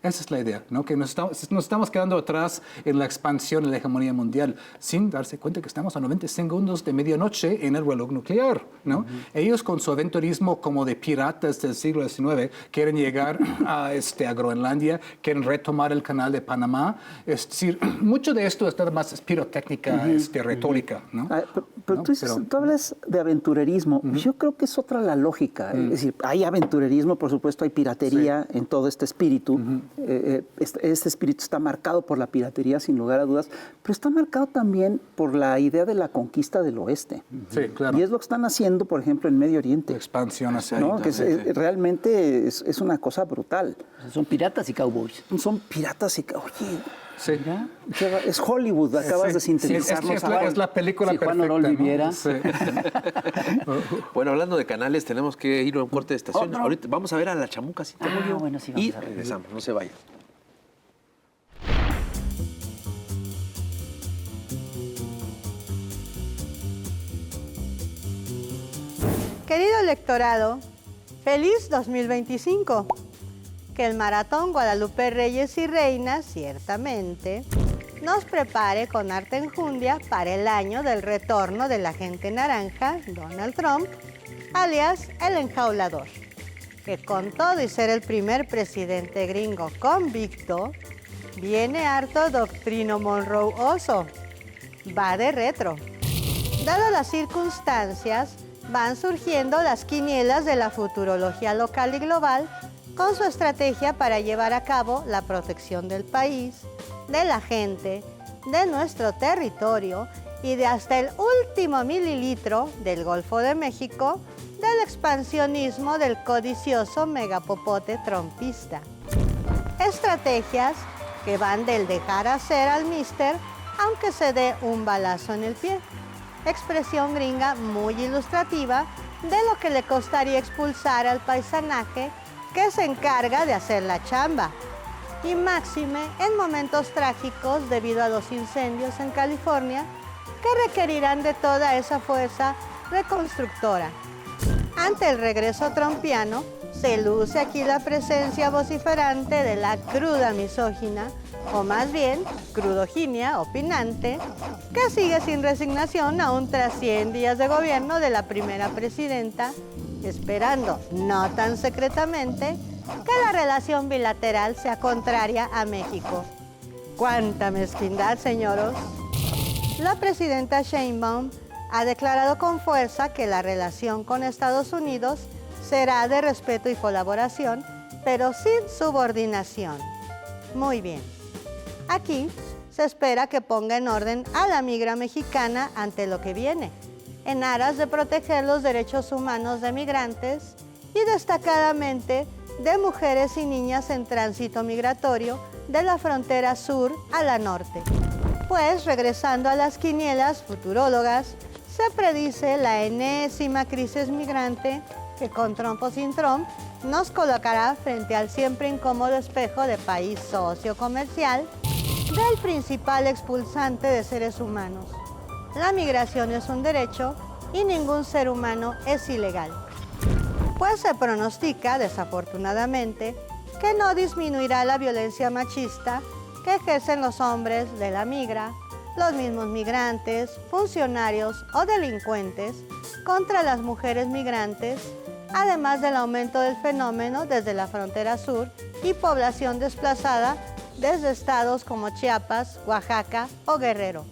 Esa es la idea, ¿no? Que nos estamos quedando atrás en la expansión y la hegemonía mundial, sin darse cuenta que estamos a 90 segundos de medianoche en el reloj nuclear, ¿no? Ellos con su aventurismo como de piratas del siglo XIX quieren llegar a Groenlandia, quieren retomar el canal de Panamá. Es decir, mucho de esto es nada más pirotécnica, retórica, ¿no? Pero tú hablas de aventurerismo. Yo creo que es otra la lógica. Es decir, hay aventurerismo, por supuesto, hay piratería en todo este espíritu. Este espíritu está marcado por la piratería, sin lugar a dudas, pero está marcado también por la idea de la conquista del oeste. Sí, claro. Y es lo que están haciendo, por ejemplo, en Medio Oriente. Expansión hacia ¿no? Que realmente es una cosa brutal. Son piratas y cowboys. Son piratas y... Oye, Sí. Mira. Es Hollywood, acabas de Sí, sintetizarnos. es la película Si Juan perfecta. Orol ¿no? viviera. Sí. Bueno, hablando de canales, tenemos que ir a un corte de estación. Otro. Ahorita vamos a ver a la chamuca, ¿sí? Bueno, sí, vamos Y a ver. regresamos, no se vayan. Querido electorado, feliz 2025. Que el Maratón Guadalupe Reyes y Reinas, ciertamente, nos prepare con arte enjundia para el año del retorno del agente naranja, Donald Trump, alias el enjaulador, que con todo y ser el primer presidente gringo convicto, viene harto doctrino Monroe Oso. Va de retro. Dadas las circunstancias, van surgiendo las quinielas de la futurología local y global con su estrategia para llevar a cabo la protección del país, de la gente, de nuestro territorio y de hasta el último mililitro del Golfo de México del expansionismo del codicioso megapopote trumpista. Estrategias que van del dejar hacer al mister aunque se dé un balazo en el pie. Expresión gringa muy ilustrativa de lo que le costaría expulsar al paisanaje que se encarga de hacer la chamba. Y máxime en momentos trágicos debido a los incendios en California que requerirán de toda esa fuerza reconstructora. Ante el regreso trumpiano, se luce aquí la presencia vociferante de la cruda misógina, o más bien, crudoginia opinante, que sigue sin resignación aún tras 100 días de gobierno de la primera presidenta, esperando, no tan secretamente, que la relación bilateral sea contraria a México. ¡Cuánta mezquindad, señoros! La presidenta Sheinbaum ha declarado con fuerza que la relación con Estados Unidos será de respeto y colaboración, pero sin subordinación. Muy bien. Aquí se espera que ponga en orden a la migra mexicana ante lo que viene, en aras de proteger los derechos humanos de migrantes y destacadamente de mujeres y niñas en tránsito migratorio de la frontera sur a la norte. Pues, regresando a las quinielas futurólogas, se predice la enésima crisis migrante que con Trump o sin Trump nos colocará frente al siempre incómodo espejo de país sociocomercial del principal expulsante de seres humanos. La migración es un derecho y ningún ser humano es ilegal. Pues se pronostica, desafortunadamente, que no disminuirá la violencia machista que ejercen los hombres de la migra, los mismos migrantes, funcionarios o delincuentes contra las mujeres migrantes, además del aumento del fenómeno desde la frontera sur y población desplazada desde estados como Chiapas, Oaxaca o Guerrero.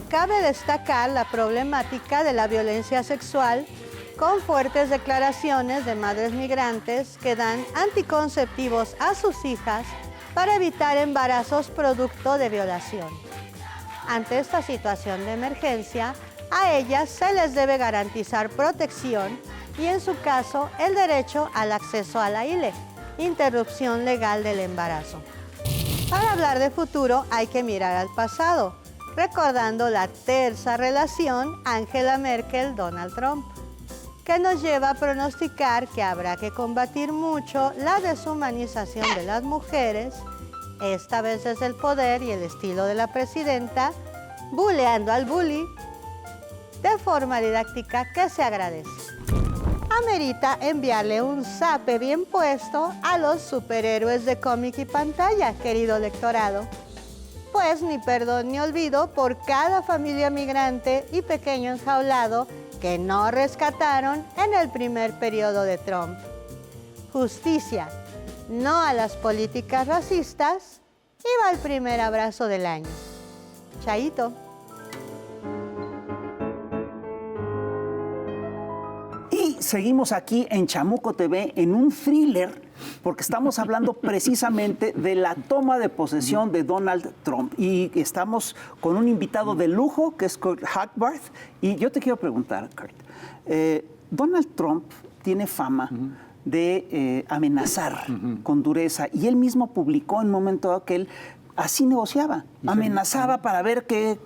Cabe destacar la problemática de la violencia sexual con fuertes declaraciones de madres migrantes que dan anticonceptivos a sus hijas para evitar embarazos producto de violación. Ante esta situación de emergencia, a ellas se les debe garantizar protección y, en su caso, el derecho al acceso a la ILE, interrupción legal del embarazo. Para hablar de futuro hay que mirar al pasado, recordando la tersa relación Angela Merkel-Donald Trump, que nos lleva a pronosticar que habrá que combatir mucho la deshumanización de las mujeres, esta vez desde el poder y el estilo de la presidenta, buleando al bully, de forma didáctica que se agradece. Amerita enviarle un zape bien puesto a los superhéroes de cómic y pantalla, querido electorado. Pues ni perdón ni olvido por cada familia migrante y pequeño enjaulado que no rescataron en el primer periodo de Trump. Justicia, no a las políticas racistas, y va el primer abrazo del año. Chaito. Y seguimos aquí en Chamuco TV en un thriller porque estamos hablando precisamente de la toma de posesión de Donald Trump. Y estamos con un invitado de lujo que es Kurt Hackbarth. Y yo te quiero preguntar, Kurt, Donald Trump tiene fama de amenazar con dureza. Y él mismo publicó en un momento dado que él así negociaba. Amenazaba para ver qué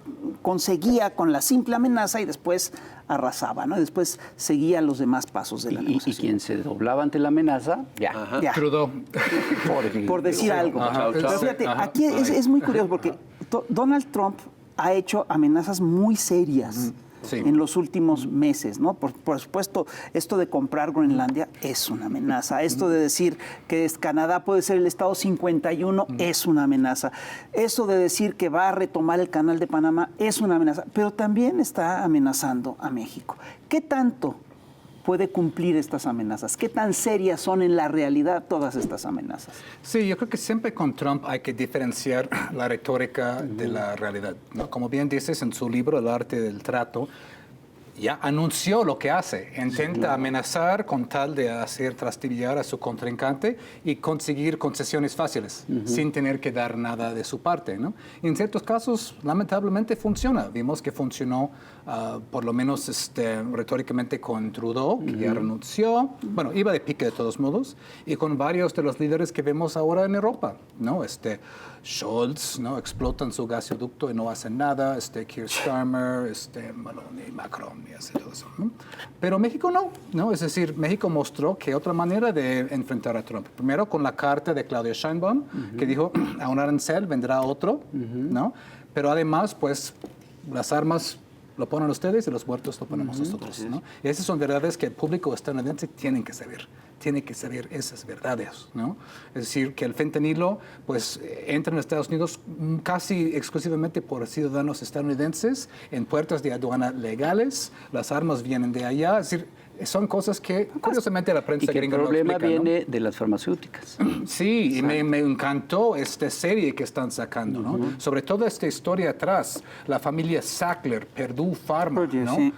conseguía con la simple amenaza y después arrasaba, ¿no? Y después seguía los demás pasos de la Y negociación. quien se doblaba ante la amenaza, ya. Ya. Trudeau. Por decir algo. Pero fíjate, aquí es muy curioso porque Donald Trump ha hecho amenazas muy serias Sí. en los últimos meses, ¿no? Por supuesto, esto de comprar Groenlandia es una amenaza. Esto de decir que Canadá puede ser el estado 51 es una amenaza. Esto de decir que va a retomar el canal de Panamá es una amenaza. Pero también está amenazando a México. ¿Qué tanto puede cumplir estas amenazas? ¿Qué tan serias son en la realidad todas estas amenazas? Sí, yo creo que siempre con Trump hay que diferenciar la retórica de la realidad, ¿no? Como bien dices en su libro El arte del trato, ya anunció lo que hace. Intenta amenazar con tal de hacer trastibillar a su contrincante y conseguir concesiones fáciles, sin tener que dar nada de su parte, ¿no? Y en ciertos casos, lamentablemente, funciona. Vimos que funcionó, por lo menos retóricamente, con Trudeau, que ya renunció. Bueno, iba de pique de todos modos. Y con varios de los líderes que vemos ahora en Europa, ¿no? Scholz, ¿no? Explotan su gasoducto y no hacen nada. Keir Starmer, Meloni, Macron, y hace todo eso, ¿no? Pero México no. Es decir, México mostró que otra manera de enfrentar a Trump. Primero con la carta de Claudia Sheinbaum, que dijo, a un arancel vendrá otro, ¿no? Pero además, pues, las armas lo ponen ustedes y los muertos lo ponemos nosotros, ¿no? Y esas son verdades que el público estadounidense tiene que saber esas verdades, ¿no? Es decir, que el fentanilo, pues, entra en Estados Unidos casi exclusivamente por ciudadanos estadounidenses, en puertas de aduana legales, las armas vienen de allá, es decir, son cosas que, curiosamente, la Y prensa que el gringa no problema explica, ¿no? viene de las farmacéuticas. Sí, y me encantó esta serie que están sacando, ¿no? Sobre todo esta historia atrás, la familia Sackler, Purdue Pharma, Purdue, ¿no? sí.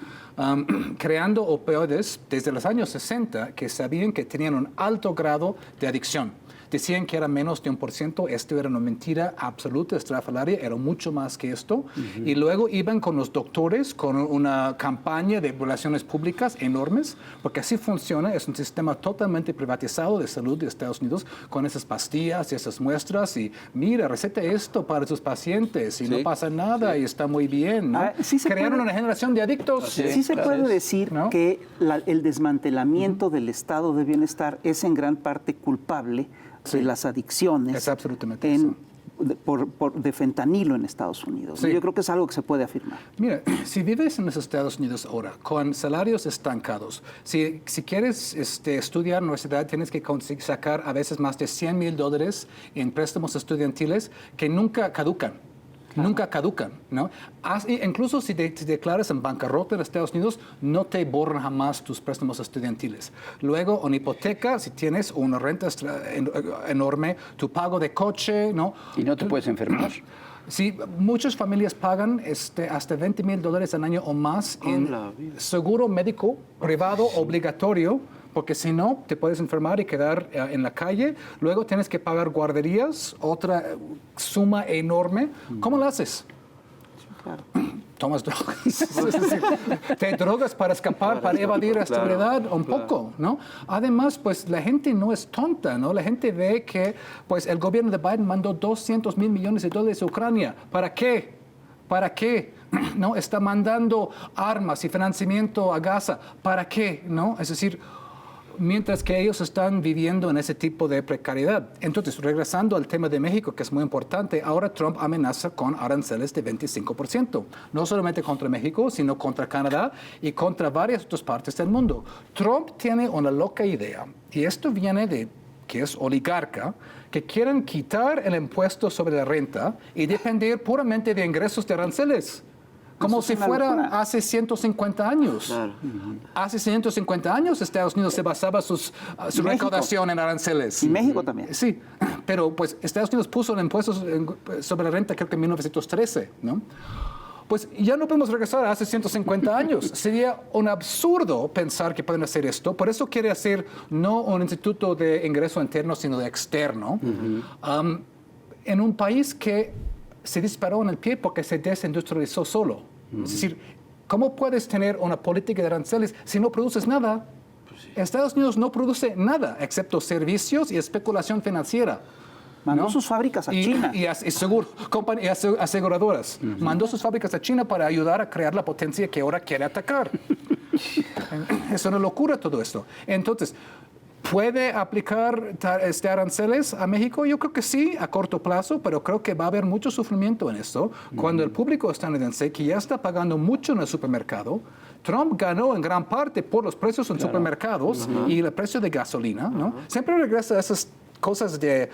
Creando opioides desde los años 60 que sabían que tenían un alto grado de adicción. Decían que era menos de 1%, esto era una mentira absoluta, estrafalaria, era mucho más que esto. Y luego iban con los doctores con una campaña de relaciones públicas enormes, porque así funciona, es un sistema totalmente privatizado de salud de Estados Unidos, con esas pastillas y esas muestras, y mira, receta esto para sus pacientes, y no pasa nada, y está muy bien, ¿no? Sí se Crearon puede- una generación de adictos. Sí se puede decir ¿no? que el desmantelamiento del estado de bienestar es en gran parte culpable de las adicciones Es absolutamente eso. de fentanilo en Estados Unidos. Sí. Yo creo que es algo que se puede afirmar. Mira, si vives en los Estados Unidos ahora con salarios estancados, si quieres estudiar en la universidad, tienes que sacar a veces más de $100,000 en préstamos estudiantiles que nunca caducan. Nunca caducan, ¿no? Incluso si te declaras en bancarrota en Estados Unidos, no te borran jamás tus préstamos estudiantiles. Luego, una hipoteca, si tienes una renta enorme, tu pago de coche, ¿no? Y no te puedes enfermar. Sí, muchas familias pagan hasta $20,000 al año o más en seguro médico privado obligatorio, porque si no, te puedes enfermar y quedar en la calle. Luego tienes que pagar guarderías, otra suma enorme. ¿Cómo lo haces? Tomas drogas. Te drogas para escapar, para evadir esta realidad un poco, ¿no? Además, pues la gente no es tonta, ¿no? La gente ve que pues el gobierno de Biden mandó $200 mil millones a Ucrania. ¿Para qué? ¿Para qué? ¿No? Está mandando armas y financiamiento a Gaza. ¿Para qué? ¿No? Es decir, mientras que ellos están viviendo en ese tipo de precariedad. Entonces, regresando al tema de México, que es muy importante, ahora Trump amenaza con aranceles de 25%, no solamente contra México, sino contra Canadá y contra varias otras partes del mundo. Trump tiene una loca idea, y esto viene de que es oligarca, que quieren quitar el impuesto sobre la renta y depender puramente de ingresos de aranceles. Como Eso si es una fuera locura. hace 150 años. Hace 150 años Estados Unidos se basaba su México. recaudación en aranceles. Y México también. Sí, pero pues Estados Unidos puso el impuesto sobre la renta creo que en 1913, ¿no? Pues ya no podemos regresar a hace 150 años. Sería un absurdo pensar que pueden hacer esto. Por eso quiere hacer no un instituto de ingreso interno, sino de externo. En un país que se disparó en el pie porque se desindustrializó solo. Es decir, ¿cómo puedes tener una política de aranceles si no produces nada? Estados Unidos no produce nada, excepto servicios y especulación financiera. Mandó sus fábricas a China. Y aseguradoras. Mandó sus fábricas a China para ayudar a crear la potencia que ahora quiere atacar. Es una locura todo esto. Entonces, ¿puede aplicar aranceles a México? Yo creo que sí, a corto plazo, pero creo que va a haber mucho sufrimiento en esto. Cuando el público estadounidense, que ya está pagando mucho en el supermercado, Trump ganó en gran parte por los precios en supermercados y el precio de gasolina, ¿no? Siempre regresa a esas cosas de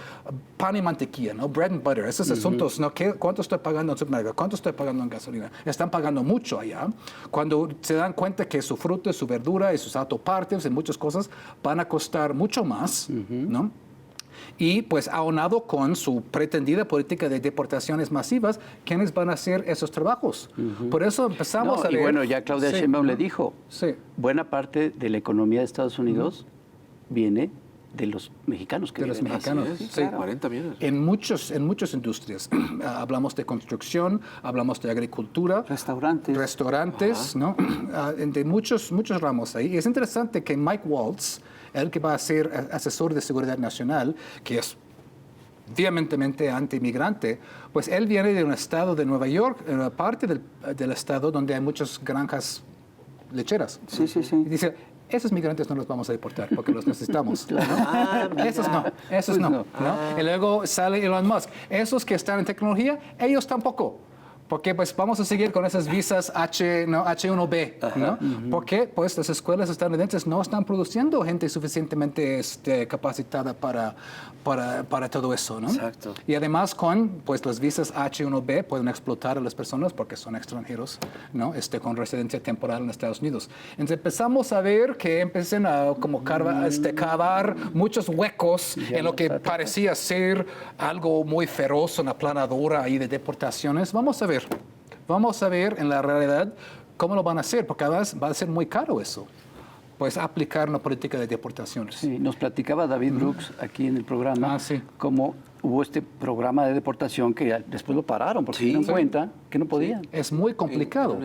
pan y mantequilla, ¿no? Bread and butter, esos asuntos, ¿no? ¿Cuánto estoy pagando en supermercado? ¿Cuánto estoy pagando en gasolina? Están pagando mucho allá. Cuando se dan cuenta que su fruta, su verdura y sus autopartes y muchas cosas van a costar mucho más, ¿no? Y pues aunado con su pretendida política de deportaciones masivas, ¿quiénes van a hacer esos trabajos? Por eso empezamos a ver... Y bueno, ya Claudia Sheinbaum le dijo, Sí. buena parte de la economía de Estados Unidos viene de los mexicanos que De los viven. mexicanos. Así es, Sí. 40 millones. En muchas industrias. Hablamos de construcción, hablamos de agricultura, restaurantes, ¿no? De muchos ramos ahí. Y es interesante que Mike Waltz, el que va a ser asesor de seguridad nacional, que es vehementemente anti-inmigrante, pues él viene de un estado de Nueva York, en una parte del estado donde hay muchas granjas lecheras. Sí. Y dice, esos migrantes no los vamos a deportar porque los necesitamos. Esos no. ¿no? Y luego sale Elon Musk. Esos que están en tecnología, ellos tampoco. Porque pues vamos a seguir con esas visas H1B, ¿no? Porque pues las escuelas estadounidenses no están produciendo gente suficientemente capacitada para todo eso, ¿no? Exacto. Y además con pues las visas H1B pueden explotar a las personas porque son extranjeros, ¿no? Con residencia temporal en Estados Unidos. Entonces empezamos a ver que empiezan a como cavar muchos huecos en lo que parecía ser algo muy feroz, una planadora ahí de deportaciones. Vamos a ver en la realidad cómo lo van a hacer, porque además va a ser muy caro eso, pues aplicar una política de deportaciones. Sí, nos platicaba David Brooks aquí en el programa cómo hubo este programa de deportación que después lo pararon porque se dieron cuenta que no podían. Es muy complicado,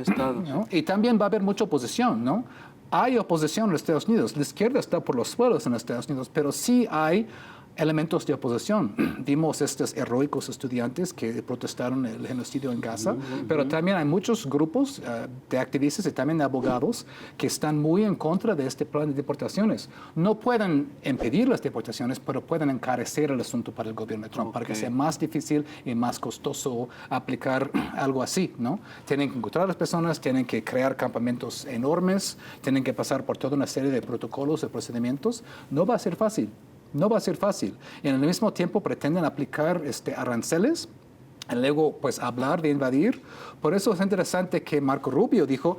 ¿no? Y también va a haber mucha oposición, ¿no? Hay oposición en los Estados Unidos. La izquierda está por los suelos en los Estados Unidos, pero sí hay elementos de oposición. Vimos estos heroicos estudiantes que protestaron el genocidio en Gaza, pero también hay muchos grupos de activistas y también de abogados que están muy en contra de este plan de deportaciones. No pueden impedir las deportaciones, pero pueden encarecer el asunto para el gobierno de Trump, para que sea más difícil y más costoso aplicar algo así, ¿no? Tienen que encontrar a las personas, tienen que crear campamentos enormes, tienen que pasar por toda una serie de protocolos y procedimientos. No va a ser fácil. No va a ser fácil. Y en el mismo tiempo pretenden aplicar aranceles, y luego pues hablar de invadir. Por eso es interesante que Marco Rubio dijo,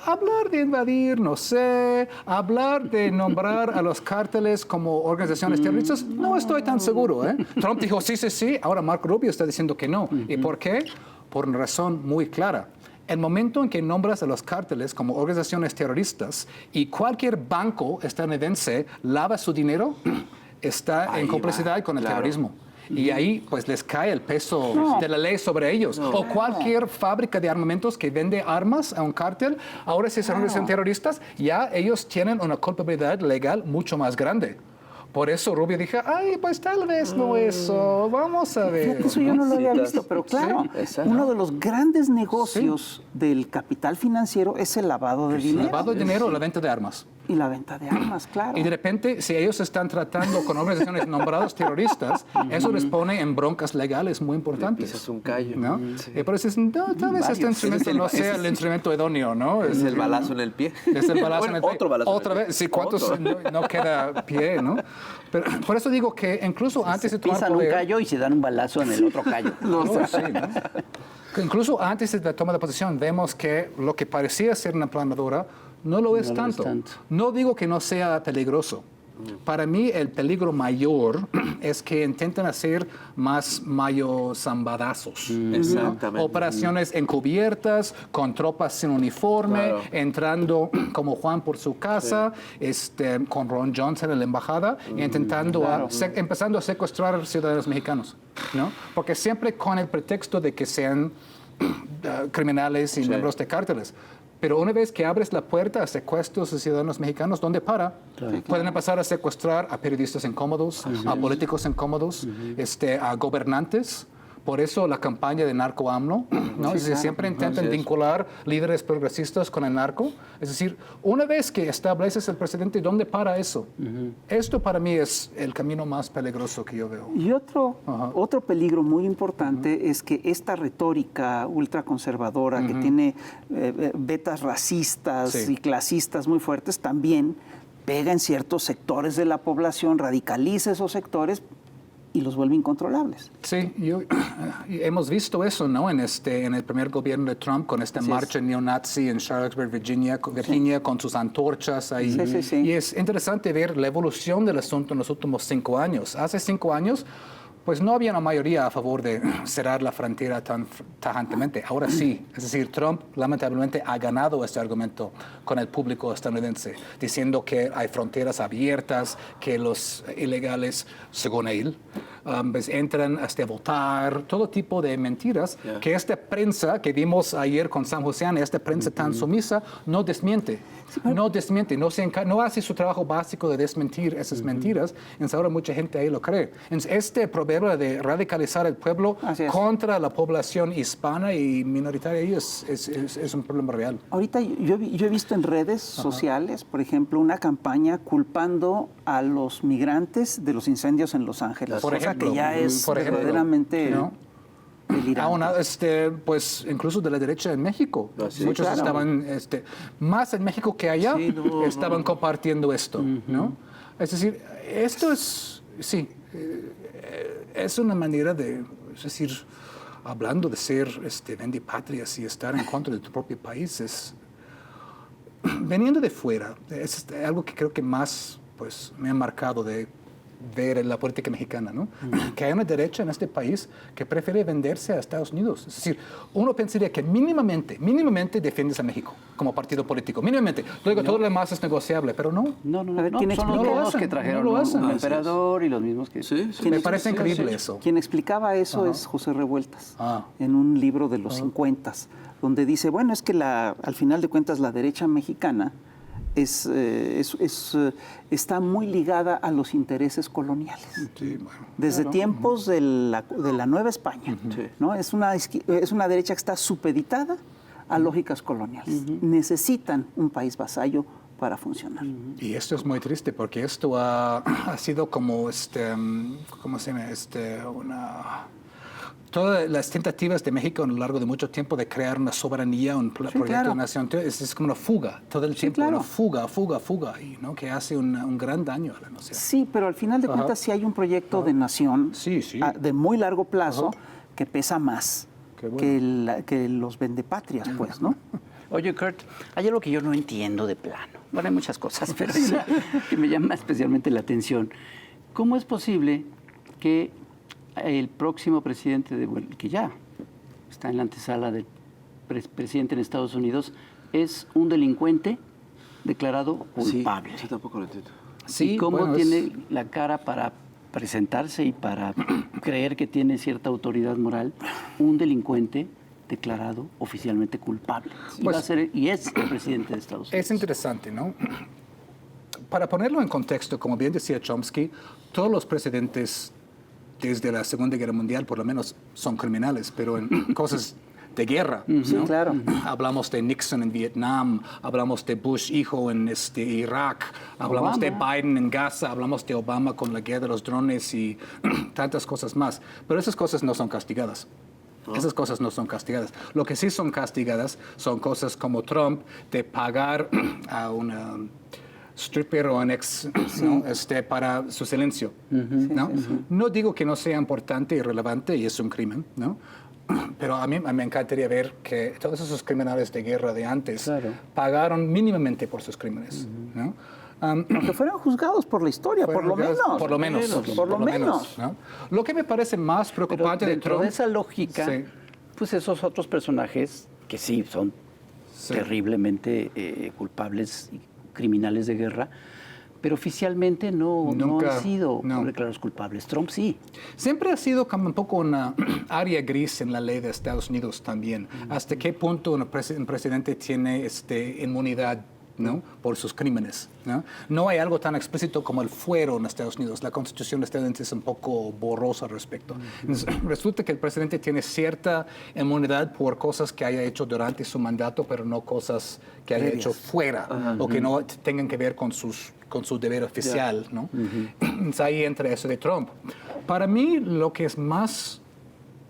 hablar de invadir, no sé, hablar de nombrar a los cárteles como organizaciones terroristas, no estoy tan seguro, ¿eh? Trump dijo sí, ahora Marco Rubio está diciendo que no. ¿Y por qué? Por una razón muy clara. El momento en que nombras a los cárteles como organizaciones terroristas y cualquier banco estadounidense lava su dinero, está en complicidad con el terrorismo. Y ahí pues les cae el peso de la ley sobre ellos. O cualquier fábrica de armamentos que vende armas a un cártel, ahora si son terroristas, ya ellos tienen una culpabilidad legal mucho más grande. Por eso Rubio dije, pues tal vez no eso, vamos a ver. Fíjate, eso yo no lo había visto, pero claro, uno de los grandes negocios del capital financiero es el lavado de dinero. El lavado de dinero, la venta de armas. Y la venta de armas, claro. Y de repente, si ellos están tratando con organizaciones nombradas terroristas, eso les pone en broncas legales muy importantes. Pisas un callo. ¿No? Y por eso dicen, no, tal vez este instrumento no sea el instrumento idóneo, ¿no? Es el balazo en el pie. Es el balazo en el pie. Otro balazo Otra vez, sí, ¿cuántos no queda pie, no? Pero por eso digo que incluso antes de tomar Pisan poder... un callo y se dan un balazo en el otro callo. Que incluso antes de la toma de posición vemos que lo que parecía ser una planadora no lo es tanto. No digo que no sea peligroso. Para mí el peligro mayor es que intentan hacer más mayozambadazos. Exactamente. Operaciones encubiertas, con tropas sin uniforme, entrando como Juan por su casa, con Ron Johnson en la embajada, intentando empezando a secuestrar ciudadanos mexicanos, ¿no? Porque siempre con el pretexto de que sean criminales y miembros de cárteles. Pero una vez que abres la puerta a secuestros de ciudadanos mexicanos, ¿dónde para? Pueden empezar a secuestrar a periodistas incómodos, a políticos incómodos, a gobernantes. Por eso la campaña de narco AMLO, ¿no? Es decir, siempre intentan vincular líderes progresistas con el narco. Es decir, una vez que estableces el precedente, ¿dónde para eso? Esto para mí es el camino más peligroso que yo veo. Y otro peligro muy importante es que esta retórica ultraconservadora que tiene vetas racistas y clasistas muy fuertes también pega en ciertos sectores de la población, radicaliza esos sectores y los vuelve incontrolables. Sí, hemos visto eso, ¿no? En el primer gobierno de Trump, con esta marcha neonazi en Charlottesville, Virginia, con sus antorchas ahí. Y es interesante ver la evolución del asunto en los últimos 5 años. Hace 5 años, pues no había una mayoría a favor de cerrar la frontera tan tajantemente. Ahora sí. Es decir, Trump lamentablemente ha ganado este argumento con el público estadounidense, diciendo que hay fronteras abiertas, que los ilegales, según él, pues entran hasta votar, todo tipo de mentiras que esta prensa que vimos ayer con San Josean, esta prensa tan sumisa, no desmiente. No desmiente, no hace su trabajo básico de desmentir esas mentiras. Entonces ahora mucha gente ahí lo cree. Entonces este problema de radicalizar el pueblo contra la población hispana y minoritaria es un problema real. Ahorita yo he visto en redes sociales, por ejemplo, una campaña culpando a los migrantes de los incendios en Los Ángeles. Por ejemplo, que ya es verdaderamente delirante. Pues incluso de la derecha en México. Muchos estaban, más en México que allá, estaban compartiendo esto, ¿no? Es decir, esto es, es una manera de, es decir, hablando de ser vendipatrias y estar en contra de tu propio país, es veniendo de fuera, es algo que creo que más pues me ha marcado de ver la política mexicana, ¿no? Que hay una derecha en este país que prefiere venderse a Estados Unidos. Es decir, uno pensaría que mínimamente defiendes a México como partido político, mínimamente. Luego todo lo demás es negociable, pero no. No, A ver, ¿quién son los explica mismos eso? que trajeron No lo hacen. un emperador y los mismos que... Me parece increíble eso. Quien explicaba eso es José Revueltas, Ah. en un libro de los 50s, donde dice, bueno, es que al final de cuentas la derecha mexicana está muy ligada a los intereses coloniales. Sí, bueno. Desde tiempos de la Nueva España, ¿no? Es una derecha que está supeditada a lógicas coloniales. Necesitan un país vasallo para funcionar. Y esto es muy triste porque esto ha sido como ¿cómo se llama? Todas las tentativas de México a lo largo de mucho tiempo de crear una soberanía, un proyecto de nación, es como una fuga, todo el tiempo, una fuga, y, ¿no? Que hace un gran daño a la nación. Sí, pero al final de cuentas sí hay un proyecto de nación de muy largo plazo que pesa más que los vendepatrias, pues, ¿no? Oye, Kurt, hay algo que yo no entiendo de plano. Bueno, hay muchas cosas, pero hay una que me llama especialmente la atención. ¿Cómo es posible que el próximo presidente, que ya está en la antesala del presidente en Estados Unidos, es un delincuente declarado culpable? Sí, tampoco lo entiendo. ¿Y cómo tiene la cara para presentarse y para creer que tiene cierta autoridad moral un delincuente declarado oficialmente culpable? Y es el presidente de Estados Unidos. Es interesante, ¿no? Para ponerlo en contexto, como bien decía Chomsky, todos los presidentes desde la Segunda Guerra Mundial, por lo menos, son criminales, pero en cosas de guerra. Sí, ¿no? claro. Hablamos de Nixon en Vietnam, hablamos de Bush hijo en Irak, hablamos de Biden en Gaza, hablamos de Obama con la guerra de los drones y tantas cosas más. Pero esas cosas no son castigadas. Esas cosas no son castigadas. Lo que sí son castigadas son cosas como Trump de pagar a una stripper o un ex, ¿no? Para su silencio, ¿no? No digo que no sea importante y relevante y es un crimen, ¿no? Pero a mí me encantaría ver que todos esos criminales de guerra de antes pagaron mínimamente por sus crímenes, ¿no? Aunque fueron juzgados por la historia, por lo menos. Por lo menos. ¿no? Lo que me parece más preocupante Pero dentro de Trump... de esa lógica, pues esos otros personajes que sí son terriblemente culpables y criminales de guerra, Pero oficialmente no Nunca, han sido no. declarados culpables. Trump sí. Siempre ha sido como un poco una área gris en la ley de Estados Unidos también. ¿Hasta qué punto un presidente tiene inmunidad, ¿no?, por sus crímenes? No hay algo tan explícito como el fuero en Estados Unidos. La Constitución estadounidense es un poco borrosa al respecto. Entonces, resulta que el presidente tiene cierta inmunidad por cosas que haya hecho durante su mandato, pero no cosas que haya hecho fuera o que no tengan que ver con su deber oficial, ¿no? Entonces, ahí entra eso de Trump. Para mí, lo que es más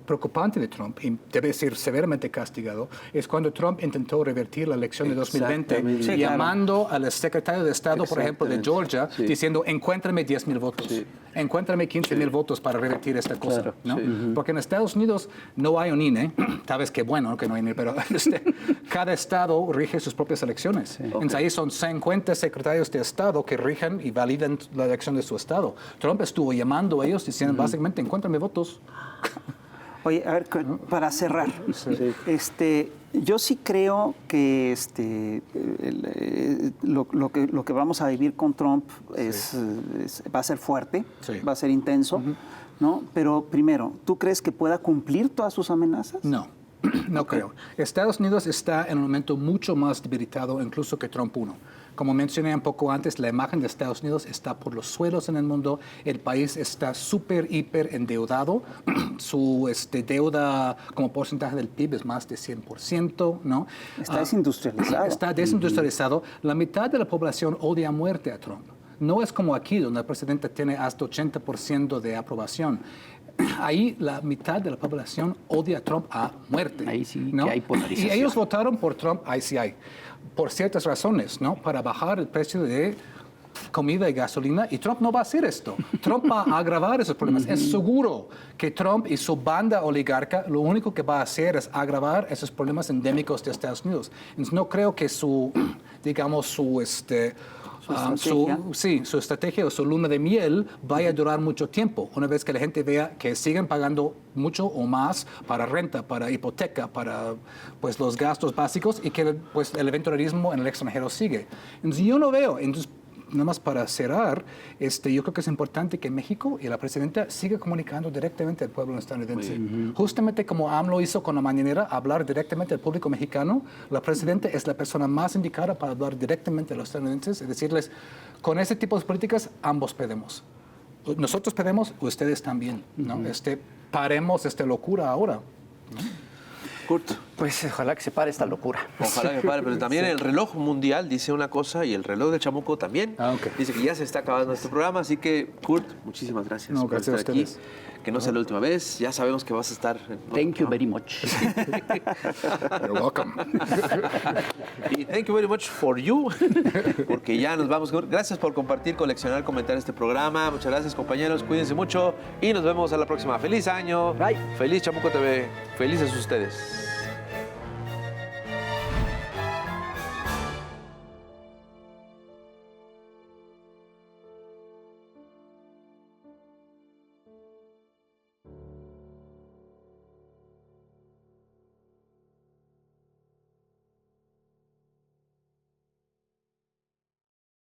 preocupante de Trump, y debe ser severamente castigado, es cuando Trump intentó revertir la elección de 2020, Exactamente. Sí, llamando al secretario de Estado, por ejemplo, de Georgia, diciendo, encuéntrame 10,000 votos, encuéntrame 15,000 votos para revertir esta cosa. Claro, ¿no? Porque en Estados Unidos no hay un INE, tal vez que bueno que no hay INE, pero cada estado rige sus propias elecciones. Entonces ahí son 50 secretarios de Estado que rigen y validan la elección de su estado. Trump estuvo llamando a ellos diciendo, básicamente, encuéntrame votos. Oye, a ver, para cerrar, yo sí creo que lo que vamos a vivir con Trump va a ser fuerte, va a ser intenso, ¿no? Pero primero, ¿tú crees que pueda cumplir todas sus amenazas? No. No creo. Estados Unidos está en un momento mucho más debilitado incluso que Trump 1. Como mencioné un poco antes, la imagen de Estados Unidos está por los suelos en el mundo. El país está súper, hiper endeudado. Su deuda como porcentaje del PIB es más de 100%, ¿no? Está desindustrializado. Está desindustrializado. La mitad de la población odia a muerte a Trump. No es como aquí, donde el presidente tiene hasta 80% de aprobación. Ahí la mitad de la población odia a Trump a muerte. Ahí sí ¿no? que hay polarización. Y ellos votaron por Trump, ahí sí hay, por ciertas razones, ¿no? Para bajar el precio de comida y gasolina, y Trump no va a hacer esto. Trump va a agravar esos problemas. Es seguro que Trump y su banda oligarca lo único que va a hacer es agravar esos problemas endémicos de Estados Unidos. Entonces, no creo que su estrategia o su luna de miel vaya a durar mucho tiempo. Una vez que la gente vea que siguen pagando mucho o más para renta, para hipoteca, para pues, los gastos básicos y que pues, el eventualismo en el extranjero sigue. Entonces yo no veo. Entonces, nada más para cerrar, yo creo que es importante que México y la presidenta siga comunicando directamente al pueblo estadounidense. Justamente como AMLO hizo con la mañanera, hablar directamente al público mexicano, la presidenta es la persona más indicada para hablar directamente a los estadounidenses y decirles, con ese tipo de políticas ambos perdemos. Nosotros perdemos, ustedes también. ¿no? Paremos esta locura ahora. Kurt. Pues ojalá que se pare esta locura. Ojalá que pare, pero también el reloj mundial dice una cosa y el reloj de Chamuco también dice que ya se está acabando este programa, así que Kurt, muchísimas gracias por gracias estar a aquí. ustedes. Que no sea la última vez, ya sabemos que vas a estar en otro Thank you programa. very much. You're welcome. Y thank you very much for you, porque ya nos vamos. Gracias por compartir, coleccionar, comentar este programa. Muchas gracias, compañeros. Cuídense mucho y nos vemos a la próxima. ¡Feliz año! Bye. ¡Feliz Chamuco TV! ¡Felices ustedes!